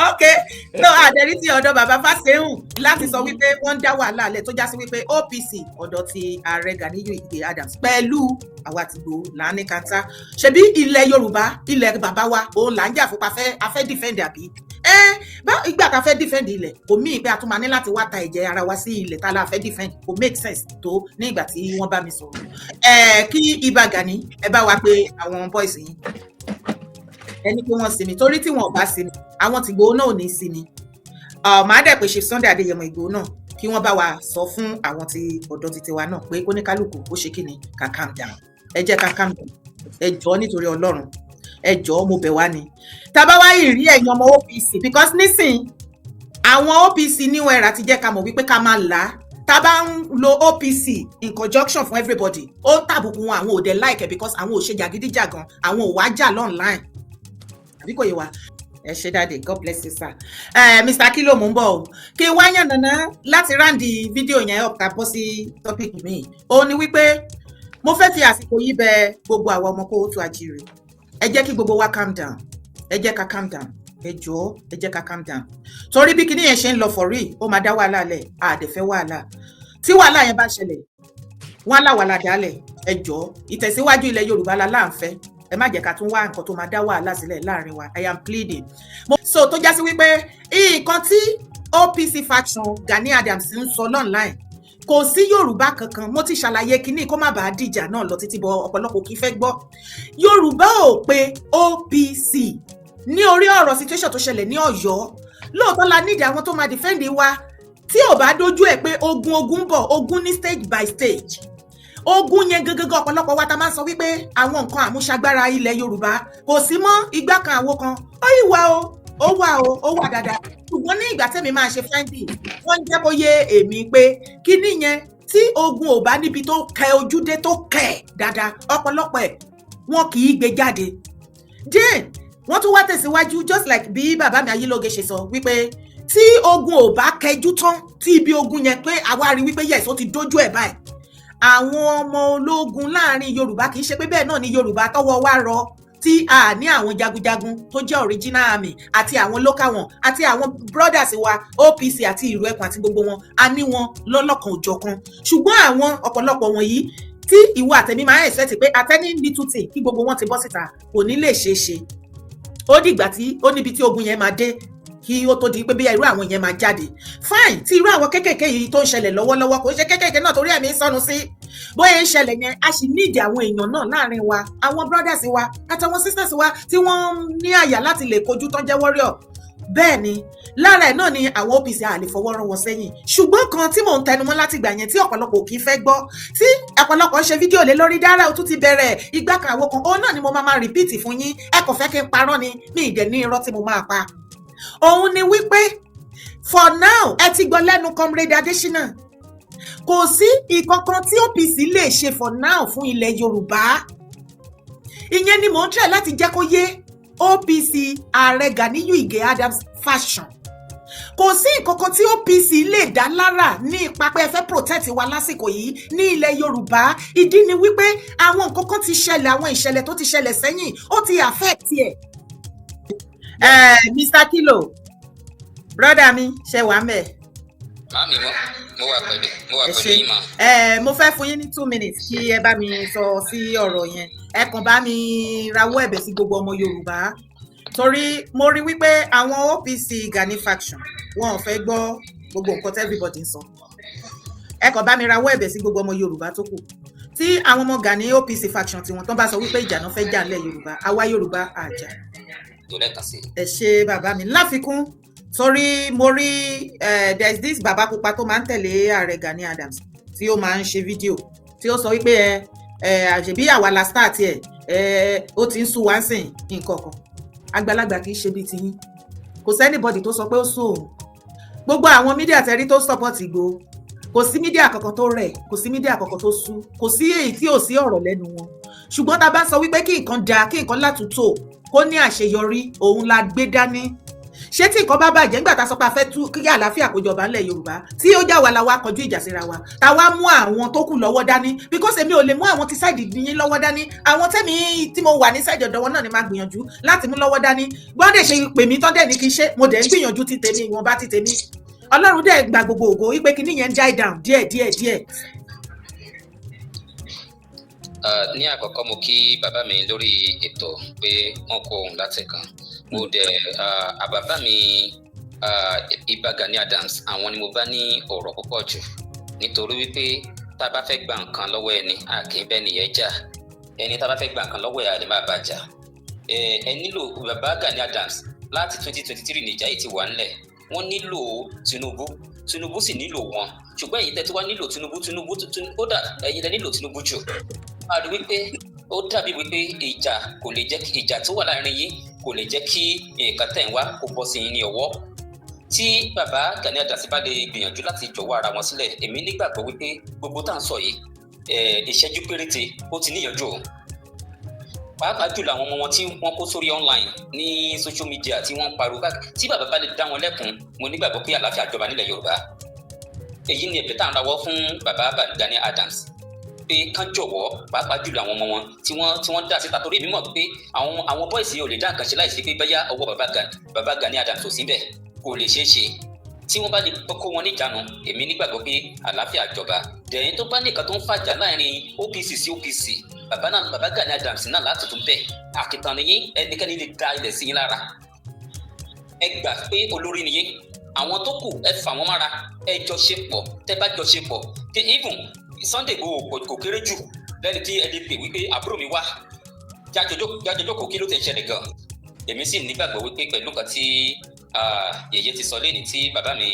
okay no àdẹ̀rí ti ọ̀dọ̀ bàbá Fásẹ̀hùn láti sọ wípé wọ́n ń dá wàhálà lẹ̀ tó já sí wípé OPC ọ̀dọ̀ ti Ààrẹ Gani Adams pẹ̀lú àwa àtìgbò láàánú kanta ṣebí ilẹ̀ Yorùbá ilẹ̀ bàbá wa òun là ń jà fún afẹ́ defend àbí ìgbà tá a fẹ́ defend ilẹ̀ kò mí pé a tún máa ní láti wá ta ẹ̀jẹ̀ ara wa sí ilẹ̀ tá a la fẹ́ defend kò make sense tó ní ìgbà tí wọ́n bá mi sọ̀rọ̀ kí Ìbà Gani ẹ bá wa pé àwọn boys yìí ẹni pé wọ́n sinmi torí tí wọn ò bá sinmi àwọn tí Ìgbòho náà ò ní sinmi màá dẹ̀ pé ṣe Sunday Adéyẹmọ Ìgbòho náà kí wọ́n bá wa sọ fún àwọn tí ọ̀dọ́ ti tiwa náà pé kóníkálùkù ó ṣe kí ni ká calm down ẹ jẹ́ ká calm down ẹ jọ̀ọ́ nítorí Ọlọ́run ẹ jọ̀ọ́ mo bẹ̀ wá ni tá bá wá ìrí ẹ̀yin ọmọ OPC because nísìn àwọn OPC new era ti jẹ́ ká mọ̀ wípé ká máa là á tá bá ń lo OPC in conjunction for everybody ó ń tàbùkù wọn àwọn ò dẹ̀ like because àwọn ò ṣe jàgídíjàgan àwọn ò wá jà online àbí kò yé wa ẹ ṣe dáadé God bless you sir. Mr. Kilo mo ń bọ̀ o kí wá yàn nàná láti ráǹdì fídíò yẹn up ká bọ́ sí topic mi ó ní wípé mo fẹ́ fi àsìkò yìí bẹ̀ gbogbo àwọn ọmọ kóòtù àjíire ẹ jẹ́ kí gbogbo wa calm down ẹ jẹ́ ká calm down ẹ jọ̀ọ́ ẹ jẹ́ ká calm down torí bí kinní yẹn ṣe ń lọ for real ó máa dá wàhálà lẹ̀ àdẹ̀fẹ́ wàhálà tí wàhálà yẹn bá ṣẹlẹ̀ wọ́n á là wàhálà dálẹ̀ ẹ jọ̀ọ́ ìtẹ̀síwájú ilẹ̀ Yorùbá la láǹfẹ́ ẹ má jẹ́ ká tún wá nǹkan tó máa dá wàhálà sílẹ̀ láàrin wa I am pleading. So tó já sí wípé nǹkan tí OPC faction Gani Adams ń sọ online kò sí Yorùbá kankan mo ti ṣàlàyé kinní kó má bàa dìjà náà lọ títí bọ ọ̀pọ̀lọpọ̀ kì í fẹ́ gbọ́ Yorùbá ò pé OPC ní orí ọ̀rọ̀ situation tó ṣẹlẹ̀ ní Ọ̀yọ́ lóòótọ́ la nídìí àwọn tó máa defend wa tí ò bá dojú ẹ̀ pé ogun bọ̀ ogun ní stage by stage ogun yẹn gangan ọ̀pọ̀lọpọ̀ wa ta máa ń sọ wípé àwọn nǹkan àmúṣagbára ilẹ̀ Yorùbá kò sí mọ́ igbá kan àwo kan ó wà dáadáa ṣùgbọ́n ní ìgbà tẹ́mi máa ṣe fẹ́ǹdì wọ́n ń jẹ́ kó yé èmi pé kíní yẹn tí ogun ò bá níbi tó kẹ ojúdé tó kẹ dáadáa ọ̀pọ̀lọpọ̀ ẹ̀ wọn kì í gbé jáde. then wọ́n tún wá tẹ̀síwájú just like bí bàbá mi Ayélóge ṣe sọ wípé tí ogun ò bá kẹjú tán tí ibi ogun yẹn pé àwa rí wípé yes ó ti dójú ẹ̀ báyìí àwọn ọmọ ológun láàrin Yorùbá kì í ṣe pé bẹ́ẹ̀ náà ni Yorùbá tọ́wọ́ wá rọ tí a ní àwọn jagunjagun tó jẹ́ original army àti àwọn local wọn àti àwọn brothers wa OPC àti ìrù ẹkùn àti gbogbo wọn a ní wọn lọ́lọ́kan òjọ̀kan ṣùgbọ́n àwọn ọ̀pọ̀lọpọ̀ wọ̀nyí tí ìwọ àtẹ̀mí máa ń expect pé àtẹ́ní little thing kí gbogbo wọn ti bọ́ síta kò ní lè ṣeé ṣe ó dìgbà tí ó níbi tí ogun yẹn máa dé kí ó tó di pé bí irú àwọn yẹn máa jáde fine tí irú àwọn kékèké yìí tó ń ṣẹlẹ̀ lọ́wọ́lọ́wọ́ kò ṣe kékèké náà torí ẹ̀mí sọnù sí bóyá ń ṣẹlẹ̀ yẹn a sì nídìí àwọn èèyàn náà láàrin wa àwọn brothers wa àtàwọn sisters wa tí wọ́n ní àyà láti lè kojú tán jẹ́ warrior bẹ́ẹ̀ ni lára ẹ̀ náà ni àwọn OPC a lè fọwọ́ rán wọn sẹ́yìn ṣùgbọ́n kan tí mò ń tẹnumọ́ láti gbà yẹn tí ọ̀pọ̀lọpọ̀ kì í fẹ́ gbọ́ tí ọ̀pọ̀lọpọ̀ ṣe fídíò lé lórí dára ó tún ti bẹ̀rẹ̀ igbá kan àwo kan òun náà ni mo máa repeat fún yín ẹ kò fẹ́ kí n parọ́ ni mi ì dẹ̀ ní irọ́ tí mo máa pa òun ni wípé for now ẹ ti gbọ́ lẹ́nu Comrade Adésínà kò sí ìkankan tí OPC lè ṣe for now fún ilẹ̀ Yorùbá ìyẹn ni mò ń tẹ̀ láti jẹ́ kó yé OPC ààrẹ Ganiyu Ige Adams fashion kò sí ìkankan tí OPC lè dá lára ní ipa pé ẹ fẹ́ protect wa lásìkò yìí ní ilẹ̀ Yorùbá ìdí ni wípé àwọn nǹkan kan ti ṣẹlẹ̀ àwọn ìṣẹ̀lẹ̀ tó ti ṣẹlẹ̀ sẹ́yìn ó ti affect ẹ̀. Mr. Kilo brother mi ṣe wà mẹ́.
Màámi mo wà pẹ̀lú yín mà.
Mo fẹ́ fún yín ní 2 minutes kí ẹ bá mi sọ sí ọ̀rọ̀ yẹn ẹ kàn bá mi rawọ́ ẹ̀bẹ̀ sí gbogbo ọmọ Yorùbá torí mo rí wípé àwọn OPC Gani faction wọn ò fẹ́ gbọ́ gbogbo nǹkan tí everybody ń sọ ẹ kàn bá mi rawọ́ ẹ̀bẹ̀ sí gbogbo ọmọ Yorùbá tó kù tí àwọn ọmọ Gani OPC faction tí wọ́n tán bá sọ wípé ìjà náà fẹ́ jà lẹ̀ Yorùbá àwa Yorùbá àjà. ẹ ṣe bàbá mi láfikún torí mo rí there is this bàbá pupa tó máa ń tẹ̀lé ààrẹ Gani Adams tí ó máa ń ṣe fídíò tí ó sọ wípé àṣebí àwa la start ẹ ó ti ń sú wá sìn nǹkan kan àgbàlagbà kì í ṣe bíi tiyín kò sẹ́nìbọ̀dì tó sọ pé ó sú òun gbogbo àwọn mídíà tẹ̀rí tó support Ìgbòho kò sí mídíà kankan tó rẹ̀ kò sí mídíà kankan tó sú kò sí èyí tí ò sí ọ̀rọ̀ lẹ́nu wọn ṣùgbọ́n tá a bá sọ wípé kí nǹkan dáa kí nǹkan látúntò kó ní àṣeyọrí òun la gbé dání ṣé tí nǹkan bá bàjẹ́ nígbà tá a sọ pé a fẹ́ tú kí àlàáfíà kó jọba ńlẹ̀ Yorùbá tí ó já wa la wá kọjú ìjà síra wa tá a wá mú àwọn tó kù lọ́wọ́ dání because èmi ò lè mú àwọn tí sáìdì yín lọ́wọ́ dání àwọn tí mo wà ní sáìdì ọ̀dọ̀ wọn náà ni máa gbìyànjú láti mú lọ́wọ́ dání gbọ́dọ̀ ṣe pè mí tán dẹ̀ ní kí n ṣe mo dẹ̀ ń gbìyànjú ti tèmi ìwọ̀nba ti tèmi Ọlọ́run dẹ̀ gba gbogbo ògo wípé kíní yẹn die down díẹ̀.
Ní àkọ́kọ́ mo kí bàbá mi lórí ètò pé wọ́n kó ohun látẹ̀kan mo dẹ̀ bàbá mi Ìbà Gani Adams àwọn ni mo bá ní ọ̀rọ̀ púpọ̀ jù nítorí wípé tá a bá fẹ́ gba nǹkan lọ́wọ́ ẹni a kì í bẹ́ nìyẹn jà ẹni tá a bá fẹ́ gba nǹkan lọ́wọ́ ẹ̀ a lè má bàa jà ẹ nílò bàbá Gani Adams láti 2023 nìjà yìí ti wà ńlẹ̀ wọ́n nílò Tinubu sì nílò wọn ṣùgbọ́n èyí tẹ́ tí wá nílò Tinubu ó dà ẹ̀yin lẹ nílò Tinubu jù a rí wípé ó dàbí wípé ìjà kò lè jẹ́ kí ìjà tó wà láàrin yín kò lè jẹ́ kí nǹkan tẹ̀ ń wá kó bọ́ sí yín ní ọwọ́ tí bàbá Gani Adams bá lè gbìyànjú láti jọ̀wọ́ ara wọn sílẹ̀ èmi nígbàgbọ́ wípé gbogbo tá à ń sọ yìí ìṣẹ́jú péréte ó ti níyànjú pàápàá jùlọ àwọn ọmọ wọn tí wọ́n kó sórí online ní social media tí wọ́n ń pariwo káàkiri tí bàbá bá lè dá wọn lẹ́kun mo nígbàgbọ́ pé àlàáfíà jọba nílẹ̀ Yorùbá èyí ni ẹ̀bẹ̀ tá à ń rawọ́ fún bàbá Gani Adams pé kán jọ̀wọ́ pàápàá jùlọ àwọn ọmọ wọn tí wọ́n dá síta torí èmi mọ̀ pé àwọn bọ́ìsì ò lè dá nǹkan ṣe láìsí pé bẹ́yà ọwọ́ bàbá Gani Adams ò síbẹ̀ kò lè ṣeé ṣe tí wọ́n bá lè kó wọn níjànú èmi nígbàgbọ́ pé àlàáfíà jọba dẹ̀yìn tó bá nìkan tó ń fàjà láàrin OPC sí OPC bàbá Gani Adams náà láti tún bẹ́ẹ̀ àkìtàn nìyí ẹnikẹ́ni lè da ilẹ̀ sí yín lára ẹ gbà pé olórí nìyí àwọn tó kù ẹ fà wọ́n mára ẹ jọ ṣe pọ̀ tẹ́ bá jọ ṣe pọ̀ kí even Sunday Igboho kò kéré jù lẹ́ni tí ẹ lè pè wípé àbúrò mi wá jájọjọ́ kò kí ló tẹ̀ ṣẹlẹ̀ gan èmi sì nígbàgbọ́ wípé pẹ̀lú nǹkan tí yèyé ti sọ léni tí bàbá mi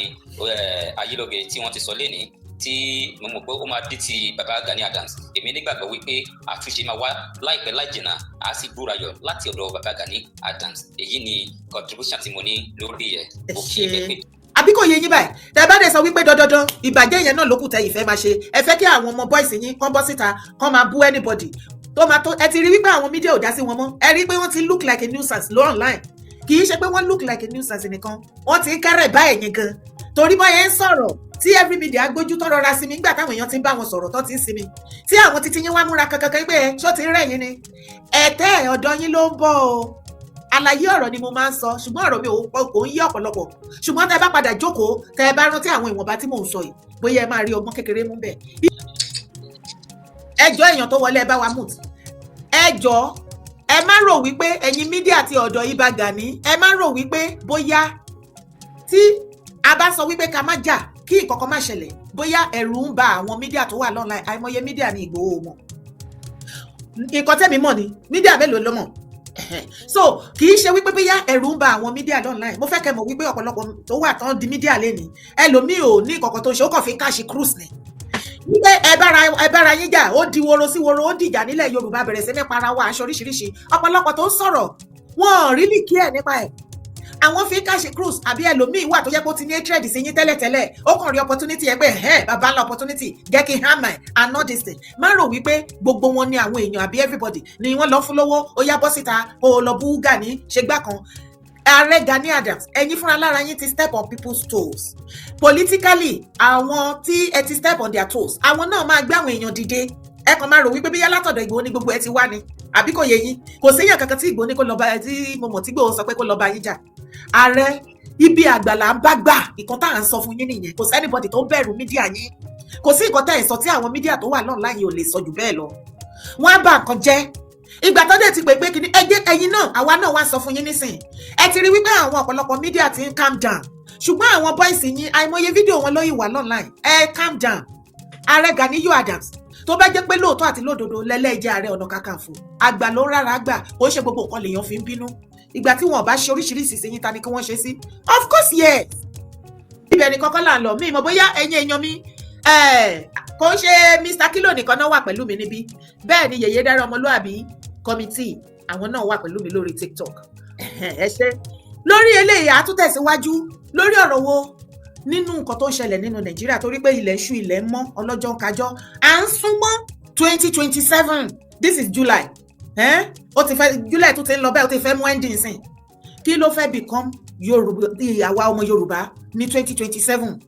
Ayélóge tí wọ́n ti sọ léni tí mo mọ̀ pé ó máa dé ti bàbá Gani Adams èmi nígbàgbọ́ wípé àtúnṣe máa wá láìpẹ́ láì jìnnà á sì búrayọ̀ láti ọ̀dọ̀ bàbá Gani Adams èyí ni contribution tí mo ní lórí ẹ̀ ó kí ẹ pé.
àbí kò yé yín báyìí tẹ́ bá dẹ̀ sọ wípé dandan ìbàjẹ́ yẹn náà ló kù tẹ́ ìfẹ́ máa ṣe ẹ fẹ́ kí àwọn ọmọ boys yín kán bọ́ síta kán máa bú anybody tó máa tó ẹ ti rí wípé àwọn mídíà ò dá sí wọn mọ́ ẹ rí pé wọ́n ti look like a nuisance ló online kì í ṣe pé wọ́n look like a nuisance nìkan wọ́n ti ń kẹ́rẹ̀ bá ẹ̀yìn gan torí bọ́ yẹn ń sọ̀rọ̀ tí every media gbójú tó rọra sinmi nígbà táwọn èèyàn ti ń bá wọn sọ̀rọ̀ tó ti ń sinmi tí àwọn titi yín wá múra kankan pé ṣó ti ń rẹ̀ yín ni ẹ̀tẹ́ ọ̀dọ̀ yín ló ń bọ̀ o àlàyé ọ̀rọ̀ ni mo máa ń sọ ṣùgbọ́n ọ̀rọ̀ mi kò ń yí ọ̀pọ̀lọpọ̀ ṣùgbọ́n tẹ́ bá padà jókòó tẹ́ bá rántí àwọn ìwọ̀nba tí mò ń sọ yìí bóyá ẹ máa rí ọgbọ́n kékeré mú bẹ́ẹ̀. ẹjọ́ èèyàn tó wọlé ẹ bá wa mú ẹjọ́ ẹ má rò wípé ẹ̀yin mídíà ti ọ̀dọ̀ Ìbà Gani ẹ má rò wípé bóyá tí a bá sọ wípé ká má jà kí ìkọ̀kọ̀ má ṣẹlẹ̀ bóyá ẹ̀rù ń ba àwọn mídíà tó wà online àìmọye mídíà ní Ìgbòho mọ̀ nǹkan tẹ́mi mọ̀ ni mídíà mélòó ló mọ̀ so kì í ṣe wípé bóyá ẹ̀rù ń ba àwọn mídíà online mo fẹ́ kẹ́ mọ̀ wípé ọ̀pọ̀lọpọ̀ tó wà tán di mídíà lẹ́ni ẹlòmíì ò ní ìkọ̀kọ̀ tó ṣe ó kàn fi káàṣì cruise ni wípé ẹ bára yín jà ó di woro sí woro ó dìjà nílẹ̀ Yorùbá bẹ̀rẹ̀ sí ní para wa aṣọ oríṣiríṣi ọ̀pọ̀lọpọ̀ tó ń sọ̀rọ̀ wọn ò rí lì kí ẹ̀ nípa ẹ̀ àwọn fi káṣí cruise àbí ẹlòmíì wà tó yẹ kó ti ní hatred sí yín tẹ́lẹ̀tẹ́lẹ̀ ó kàn rí opportunity ẹ pé bàbá ńlá opportunity jẹ́ kí n hàn máa and not this thing má rò wípé gbogbo wọn ni àwọn èèyàn àbí everybody ni wọ́n lọ fún lówó ó yá bọ́ síta ó lọ bú Gani ṣe gbá kan ààrẹ Gani Adams ẹ̀yin fúnra lára yín ti step on people's toes politically àwọn tí ẹ ti step on their toes àwọn náà máa gbé àwọn èèyàn dìde ẹ kàn máa rò wípé bíyá látọ̀dọ̀ Ìgbòho ní gbogbo ẹ ti wá ni àbí kò yé yín kò séèyàn kankan tí Ìgbòho ní kó lọ bá tí mo mọ̀ tí Ìgbòho sọ pé kó lọ bá yín jà ààrẹ ibi àgbàlá ń bá gbà nǹkan tá à ń sọ fún yín nìyẹn kò sí anybody tó ń bẹ̀rù mídíà yín kò sí nǹkan tá ẹ̀ sọ tí àwọn mídíà tó wà online ò lè sọ jù bẹ́ẹ̀ lọ wọ́n á bà nǹkan jẹ́ ìgbà tó dẹ̀ ti pè pé kí ni ẹ̀yin náà àwa náà wá sọ fún yín nísìn ẹ ti rí wípé àwọn ọ̀pọ̀lọpọ̀ mídíà ti ń calm down ṣùgbọ́n àwọn boys yín àìmọye fídíò wọn ló yìí wà online calm down ààrẹ Gani Adams tó bá jẹ́ pé lóòótọ́ àti lódodo lẹ́lẹ́jẹ́ ààrẹ ọ̀nà kakanfò àgbà ló rárá gbà ó ṣe gbogbo nǹkan lèèyàn fi ń bínú ìgbà tí wọn bá ṣe oríṣiríṣi sí yín ta ni kí wọ́n ṣe sí of course yes ibẹ̀ ni kọ́kọ́ là ń lọ mí mọ̀ bóyá ẹ̀yin èèyàn mi kò ń ṣe Mr. Kilo nìkan náà wà pẹ̀lú mi níbí bẹ́ẹ̀ ni Yèyé Dára Ọmọlúàbí committee àwọn náà wà pẹ̀lú mi lórí TikTok ẹ ṣé lórí eléyìí àtúntẹ̀síwájú lórí ọ̀rọ̀ wo nínú nǹkan tó ń ṣẹlẹ̀ nínú Nàìjíríà torí pé ilẹ̀ ṣú ilẹ̀ mọ́ ọlọ́jọ́ ń kájọ́ à ń súnmọ́ 2027 this is July ó ti fẹ́ July tó ti ń lọ bẹ́ẹ̀ ó ti fẹ́ mú ending sìn kí ló fẹ́ become Yorùbá àwa ọmọ Yorùbá ní 2027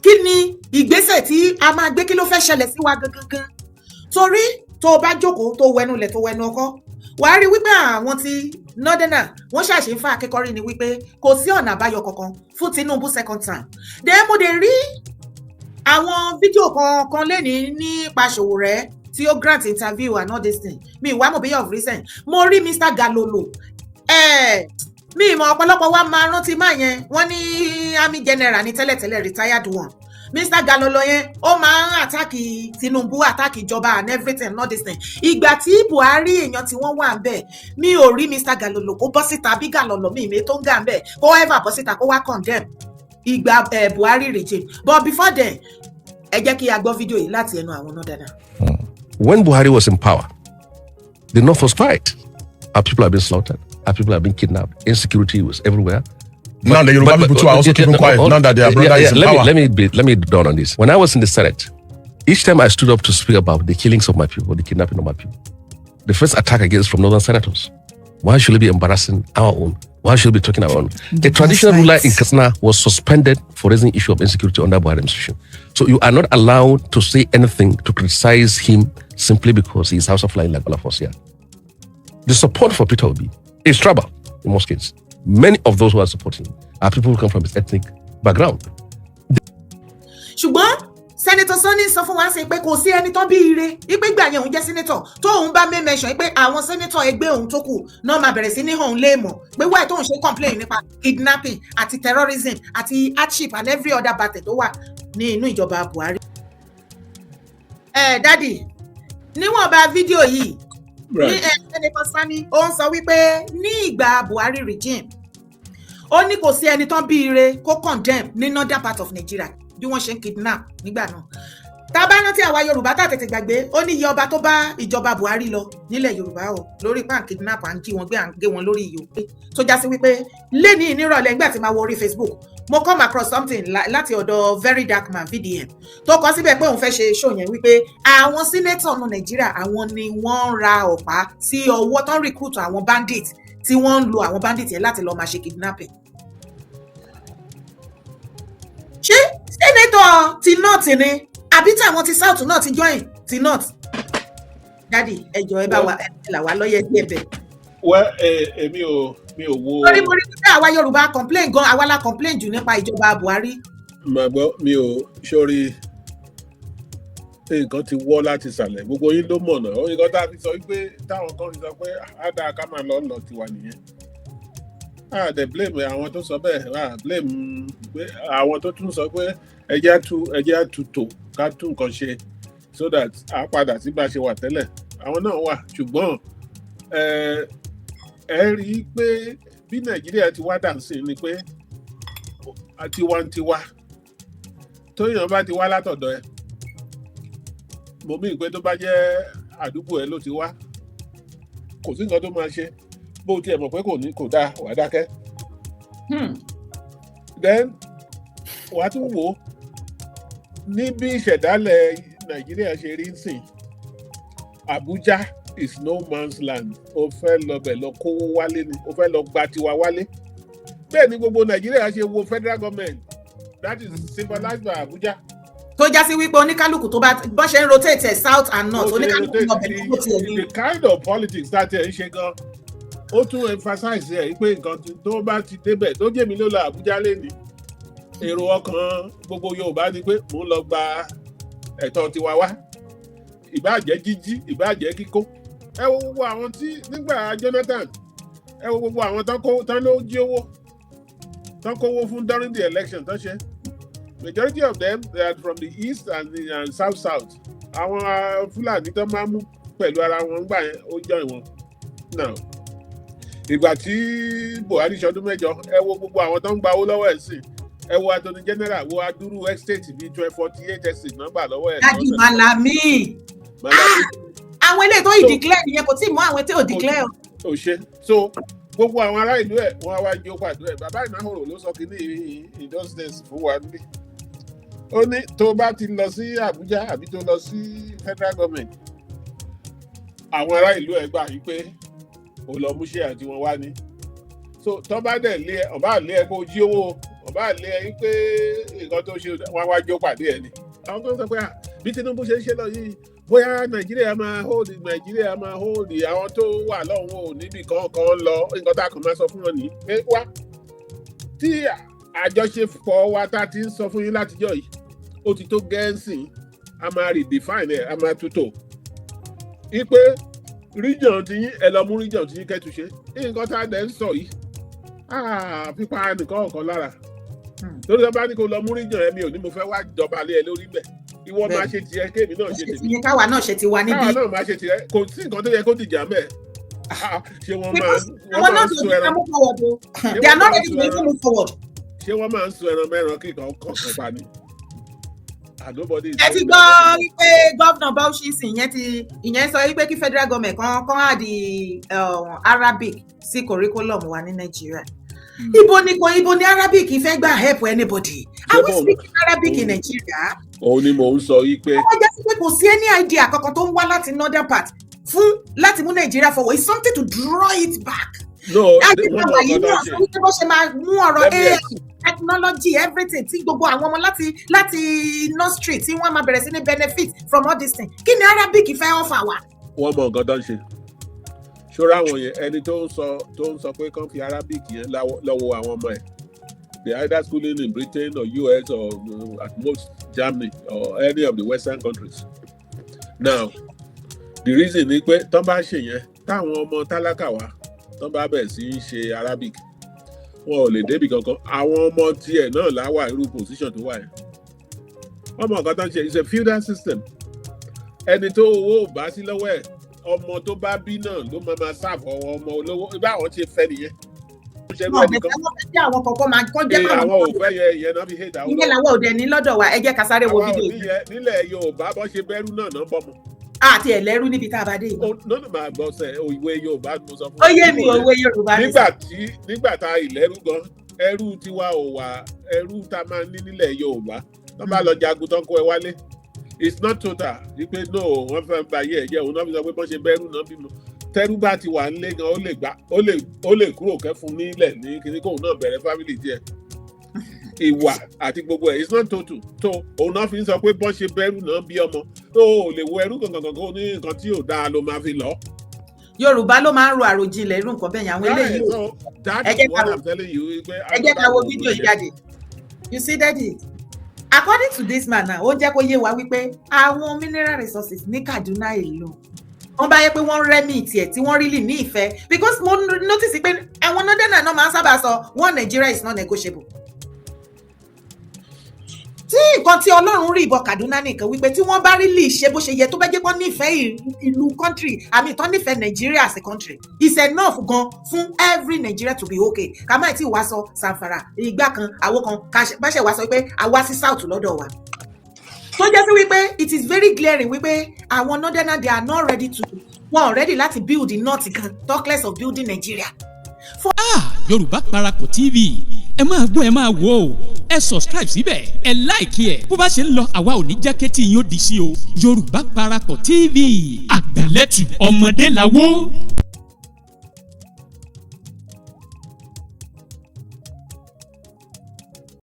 kí ni ìgbésẹ̀ tí a máa gbé kí ló fẹ́ ṣẹlẹ̀ sí wa gangan torí tó o bá jókòó tó wẹnu lẹ̀ tó wẹnu ọkọ́ wàá rí wípé àwọn tí northerner wọ́n ṣàṣe ń fa akẹ́kọ̀ọ́rí ni wípé kò sí ọ̀nà àbáyọ kankan fún Tinubu second term then mo dé rí àwọn fídíò kan lẹ́ni nípa Sowore tí ó grant interview and all this thing mi ìwà mọ̀ bí of recent mo rí Mr. Galolo mi ìmọ̀ ọ̀pọ̀lọpọ̀ wa máa rántí máa yẹn wọ́n ní army general ní tẹ́lẹ̀tẹ́lẹ̀ retired one Mr. Galolo yẹn ó máa ń àtàkì Tinubu àtàkì ìjọba and everything not this thing ìgbà tí Buhari èèyàn tí wọ́n wà ń bẹ̀ mi ò rí Mr. Galolo kó bọ́ síta bí Galolo mi ìmẹ̀ tó ń gà ń bẹ̀ kó ever bọ́ síta kó wá condemn ìgbà Buhari regime but before then ẹ jẹ́ kí a gbọ́ fídíò yìí láti ẹnu àwọn náà dáadáa.
When Buhari was in power, the North was quiet. Our people have been slaughtered. Our people have been kidnapped. Insecurity was everywhere.
Now the Yoruba people too are also keeping quiet. Now that their brother is in power.
Let me dawn on this. When I was in the Senate, each time I stood up to speak about the killings of my people, the kidnapping of my people, the first attack against from northern senators. Why should we be embarrassing our own? Why should we be talking our own? A traditional ruler in Katsina was suspended for raising the issue of insecurity under Buhari administration. So you are not allowed to say anything to criticize him simply because he is House of Flying like all of us here. The support for Peter Obi is trouble in most cases. Many of those who are supporting him are people who come from his ethnic background.
ṣùgbọ́n Senator Sani sọ fún wa ṣe pé kò sí ẹni tó bí ire ipe gbà yẹn òun jẹ́ senator tó òun bá mẹ́mẹ́sàn pé àwọn senator ẹgbẹ́ òun tó kù náà máa bẹ̀rẹ̀ sí ní òun léèmọ̀ pé wáyé tóun ṣe complain nípa kidnapping àti terrorism àti hardship and every other battle tó wà ní inú ìjọba Buhari. Dádì níwọ̀n bá fídíò yìí ní Senator Sani ó ń sọ wípé ní ìgbà Buhari regime ó ní kò sí ẹni tó bí ire kó condemn ní northern part of Nigeria bí wọ́n ṣe ń kidnap nígbà náà. Tá a bá rántí àwa Yorùbá tá a tètè gbàgbé ó ní iye ọba tó bá ìjọba Buhari lọ nílẹ̀ Yorùbá o lórí pan kidnap à ń jí wọn gbé à ń gé wọn lórí iyò pé tó já sí wípé lẹ́ni ìnírọ̀lẹ́ nígbà tí máa wọ orí Facebook mo come across something láti ọ̀dọ̀ Very Dark Man VDM tó kọ síbẹ̀ pé òun fẹ́ ṣe show yẹn wípé àwọn sínétọ̀ ọ̀nà Nàìjíríà àwọn ni wọ́n ń ra ọ̀pá sí ọwọ́ tán recruit àwọn bandit tí wọ́n ń lo àwọn bandit yẹn láti lọ́ọ́ máa ṣe kidnapping. ṣé sínétọ̀ ti north ni àbí táwọn ti south náà ti join ti north? Dádì ẹjọ ẹ bá wa ẹ là wá lọ́yẹ̀ sí ẹ̀bẹ̀.
Èmi ò wo.
lórí mo rí pé àwa Yorùbá complain gan àwa la complain jù nípa ìjọba Buhari.
màá gbọ́ mi ò sórí nǹkan ti wọ́ láti ìsàlẹ̀ gbogbo yín ló mọ̀nà ó nǹkan tá a fi sọ wípé táwọn kan ti sọ pé á dáa ká máa lọ tiwa nìyẹn. Dẹ̀ blame àwọn tó sọ bẹ́ẹ̀ blame pé àwọn tó tún sọ pé ẹjẹ́ àtúntò ká tún nǹkan ṣe so that a padà sí bá a ṣe wà tẹ́lẹ̀ àwọn náà wà ṣùgbọ́n ẹ rí i pé bí Nàìjíríà ti wá dà sí ni pé tiwantiwa tóyàn bá ti wá látọ̀dọ̀ ẹ mo mí pé tó bá jẹ́ àdúgbò ẹ ló ti wá kò sí nǹkan tó máa ṣe bó tiẹ̀ mọ̀ pé kò dáa wàá dákẹ́. Then wàá tún wò ó ní bí ìṣẹ̀dálẹ̀ Nàìjíríà ṣe rí sìn Abuja is no man's land o fẹ́ lọ bẹ̀ lọ kówó wálé ni o fẹ́ lọ gba tiwa wálé bẹ́ẹ̀ ni gbogbo Nàìjíríà ṣe wo federal government that is symbolized by Abuja.
tó já sí wípé oníkálukú tó bá bọ́n ṣe ń rotate south and north oníkálukú lọ bẹ̀ ló tiẹ̀ ní.
the kind of politics that ẹ̀ ń ṣe gan ó tún emphasize ẹ̀ pé nǹkan tó bá ti débẹ̀ tó jẹ́ mi ló lọ Abuja lẹ́ni èrò ọkàn gbogbo Yorùbá ni pé mò ń lọ gba ẹ̀tọ́ tiwa wá ìbáàjẹ́ jíjí ìbáàjẹ́ kíkó ẹ wo gbogbo àwọn tí nígbà Jonathan ẹ wo gbogbo àwọn tán ló jí owó tán kówó fún during the election tán ṣe majority of them they are from the east and south àwọn Fúlàní tán máa mú pẹ̀lú ara wọn gbà yẹn ó jọ ìwọ̀n now ìgbà tí Buhari ṣọdún mẹ́jọ ẹ wo gbogbo àwọn tán ń gba owó lọ́wọ́ ẹ̀ sìn ẹ wo attorney general wo adúrú estate bíi 48 estate nọ́mbà lọ́wọ́ ẹ̀.
Dádì Malami àwọn ilé tó declare nìyẹn kò tí ì mọ àwọn tí ò declare.
ò ṣe so gbogbo àwọn ará ìlú ẹ̀ wọ́n wá jó pàdé ẹ̀ bàbá Ìnáhòrò ló sọ kínní industries fún wa níbí ó ní tó bá ti lọ sí Àbújá àbí tó lọ sí federal government àwọn ará ìlú ẹ̀ gbà wípé ó lọ mú ṣe àti wọn wá ní so tó bá dẹ̀ lé ọba lé ẹ kó jí owó ọba lé ẹ pé nǹkan tó ṣe wọn wá jó pàdé ẹ ni àwọn tó ń sọ pé bí Tinubu ṣe ń ṣe lọ yìí bóyá Nàìjíríà máa hold àwọn tó wà lọ́hùn ò níbi kankan lọ nǹkan tá a kàn máa sọ fún wọn nìyí pé wá tí àjọṣepọ̀ wa tá a ti ń sọ fún yín látijọ́ yìí ó ti tó gẹ́ǹsì a máa redefine ẹ̀ a máa tútò wípé region ti yín ẹ lọ mú region ti yín kẹ́tùṣe nǹkan tá a dẹ̀ ń sọ yìí pípa nìkan ọ̀kan lára lórí ọba ní kò lọ mú region ẹ̀mí ò ní mo fẹ́ wá jọba lé ẹ lórí bẹ̀ ìwọ máa ṣe tiẹ̀ kéèmí náà ṣe tèmi
káwa náà ṣe tiwa níbí
káwa náà máa ṣe tiẹ̀ kò sí nǹkan tó yẹ kó dìjà mẹ́ẹ̀ ṣé wọ́n máa ń sun ẹran
they are not ready to move forward.
ṣé wọ́n máa ń sun ẹran mẹ́ran kíkan kọ̀ọ̀kan pa ni.
ẹ ti gbọ́ wípé gómìnà Bauchi ìyẹn sọ wípé kí federal government kan àdì Arabic sí curriculum wa ní Nàìjíríà. Ibo ni Arabic fẹ́ gbà help anybody. Are we speaking Arabic in Nigeria?
Òun ni mò ń sọ yìí pé.
Ó jẹ́ pé kò sí any idea kankan tó ń wá láti northern part fún láti mú Nigeria forward. It's something to draw it back.
No,
bó ṣe máa mú ọ̀rọ̀ AI technology everything tí gbogbo àwọn ọmọ láti nursery tí wọ́n máa bẹ̀rẹ̀ sí ní benefit from all this thing. Kí ni Arabic fẹ́ offer wa?
Wọ́n mọ nǹkan tó ń ṣe. Ṣọ́ra àwọn yẹn ẹni tó ń sọ pé kán fi Arabic yẹn lọ́wọ́ àwọn ọmọ ẹ̀. They either schooling in Britain or US or at most Germany or any of the Western countries. Now, the reason ni pé tán bá ṣe yẹn táwọn ọmọ tálákà wa tán bá bẹ̀ sí í ṣe Arabic wọn ò lè débi kankan àwọn ọmọ tiẹ̀ náà láwà irú position tó wà yẹn. Ọmọ nǹkan tó ń ṣe is a feudal system. Ẹni tó owó ò bá sí lọ́wọ́ ẹ̀ ọmọ tó bá bí náà ló máa sáàfù ọmọ olówó ibà àwọn ṣe fẹ́ nìyẹn. ṣẹ́rú
wọn
ẹnìkan.
bẹ̀rẹ̀ wọn fẹ́ jẹ́ àwọn kọ̀ọ̀kan máa kọ́ jẹ́
àwọn ò fẹ́ yẹ ìyẹn náà fi hate àwọn.
ìyẹn làwọn òde ní lọ́dọ̀ wa ẹ jẹ́ ká sáré wo
Àwa ò
fídíò
ní yẹn nílẹ̀ Yorùbá bọ́ ṣe bẹ́rù náà náà bọ́mọ.
àti ẹ̀lẹ́rú níbi tá a bá dé yìí.
Nọ́nà máa gbọ́ sẹ́ òwe Yorùbá mo sọ fún
ó yé mi òwe Yorùbá ní
nígbà tá ìlẹ́rú gan ẹrú tiwa ò wà ẹrú tá a máa ní nílẹ̀ Yorùbá tó bá lọ jagun tán kó ẹ wálé it's not total wípé no wọ́n fẹ́ ba ayé ẹ̀ jẹ́ òun náà fi sọ pé bọ́n ṣe bẹ́rù náà bímọ tẹ́rú bá ti wà nílé gan ó lè kúrò kẹ́fún nílẹ̀ ní kíní kóun náà bẹ̀rẹ̀ family díẹ̀ ìwà àti gbogbo ẹ̀ it's not total tó òun náà fi ń sọ pé bọ́n ṣe bẹ́rù náà bí ọmọ tó o lè wo ẹrú kankan kó ní nǹkan tí ò dáa ló máa fi lọ.
Yorùbá ló máa ń ro àròjinlẹ̀ irú nǹkan bẹ́ẹ̀ yẹn àwọn eléyìí ò ẹ jẹ́ ká wo fídíò yìí jáde you see daddy according to this man now ó jẹ́ kó yé wa wípé àwọn mineral resources ní Kaduna èlò wọ́n bá yẹ pé wọ́n rẹ́mì tiẹ̀ tí wọ́n really ní ìfẹ́ because mo notice pé àwọn northern náà máa ń sábà sọ one Nigeria is not negotiable. tí nǹkan tí Ọlọ́run rí ìbọn Kaduna nìkan wípé tí wọ́n bá rí lè ṣe bó ṣe yẹ tó bá jẹ́ pọ́n nífẹ̀ẹ́ ìlú country àmì ìtàn nífẹ̀ẹ́ Nigeria as a country is enough gan fún every Nigeria to be okay ká má tí wàá sọ Zamfara ìgbà kan àwo kan bá ṣe wàá sọ pé àwa sí south lọ́dọ̀ wa tó jẹ́ sí wípé it is very glaring wípé àwọn northern they are not ready to wọ́n ready láti build the north kan talk less of building Nigeria.
Yorùbá Parapọ̀ TV ẹ máa gbọ́ ẹ máa wò ó ẹ subscribe síbẹ̀ ẹ láìkí ẹ̀ bó bá ṣe ń lọ àwa ò ní jẹ́ kétí yín ó di sí o Yorùbá Parapọ̀ TV àgbàlẹ́tù ọmọdé làwọ̀.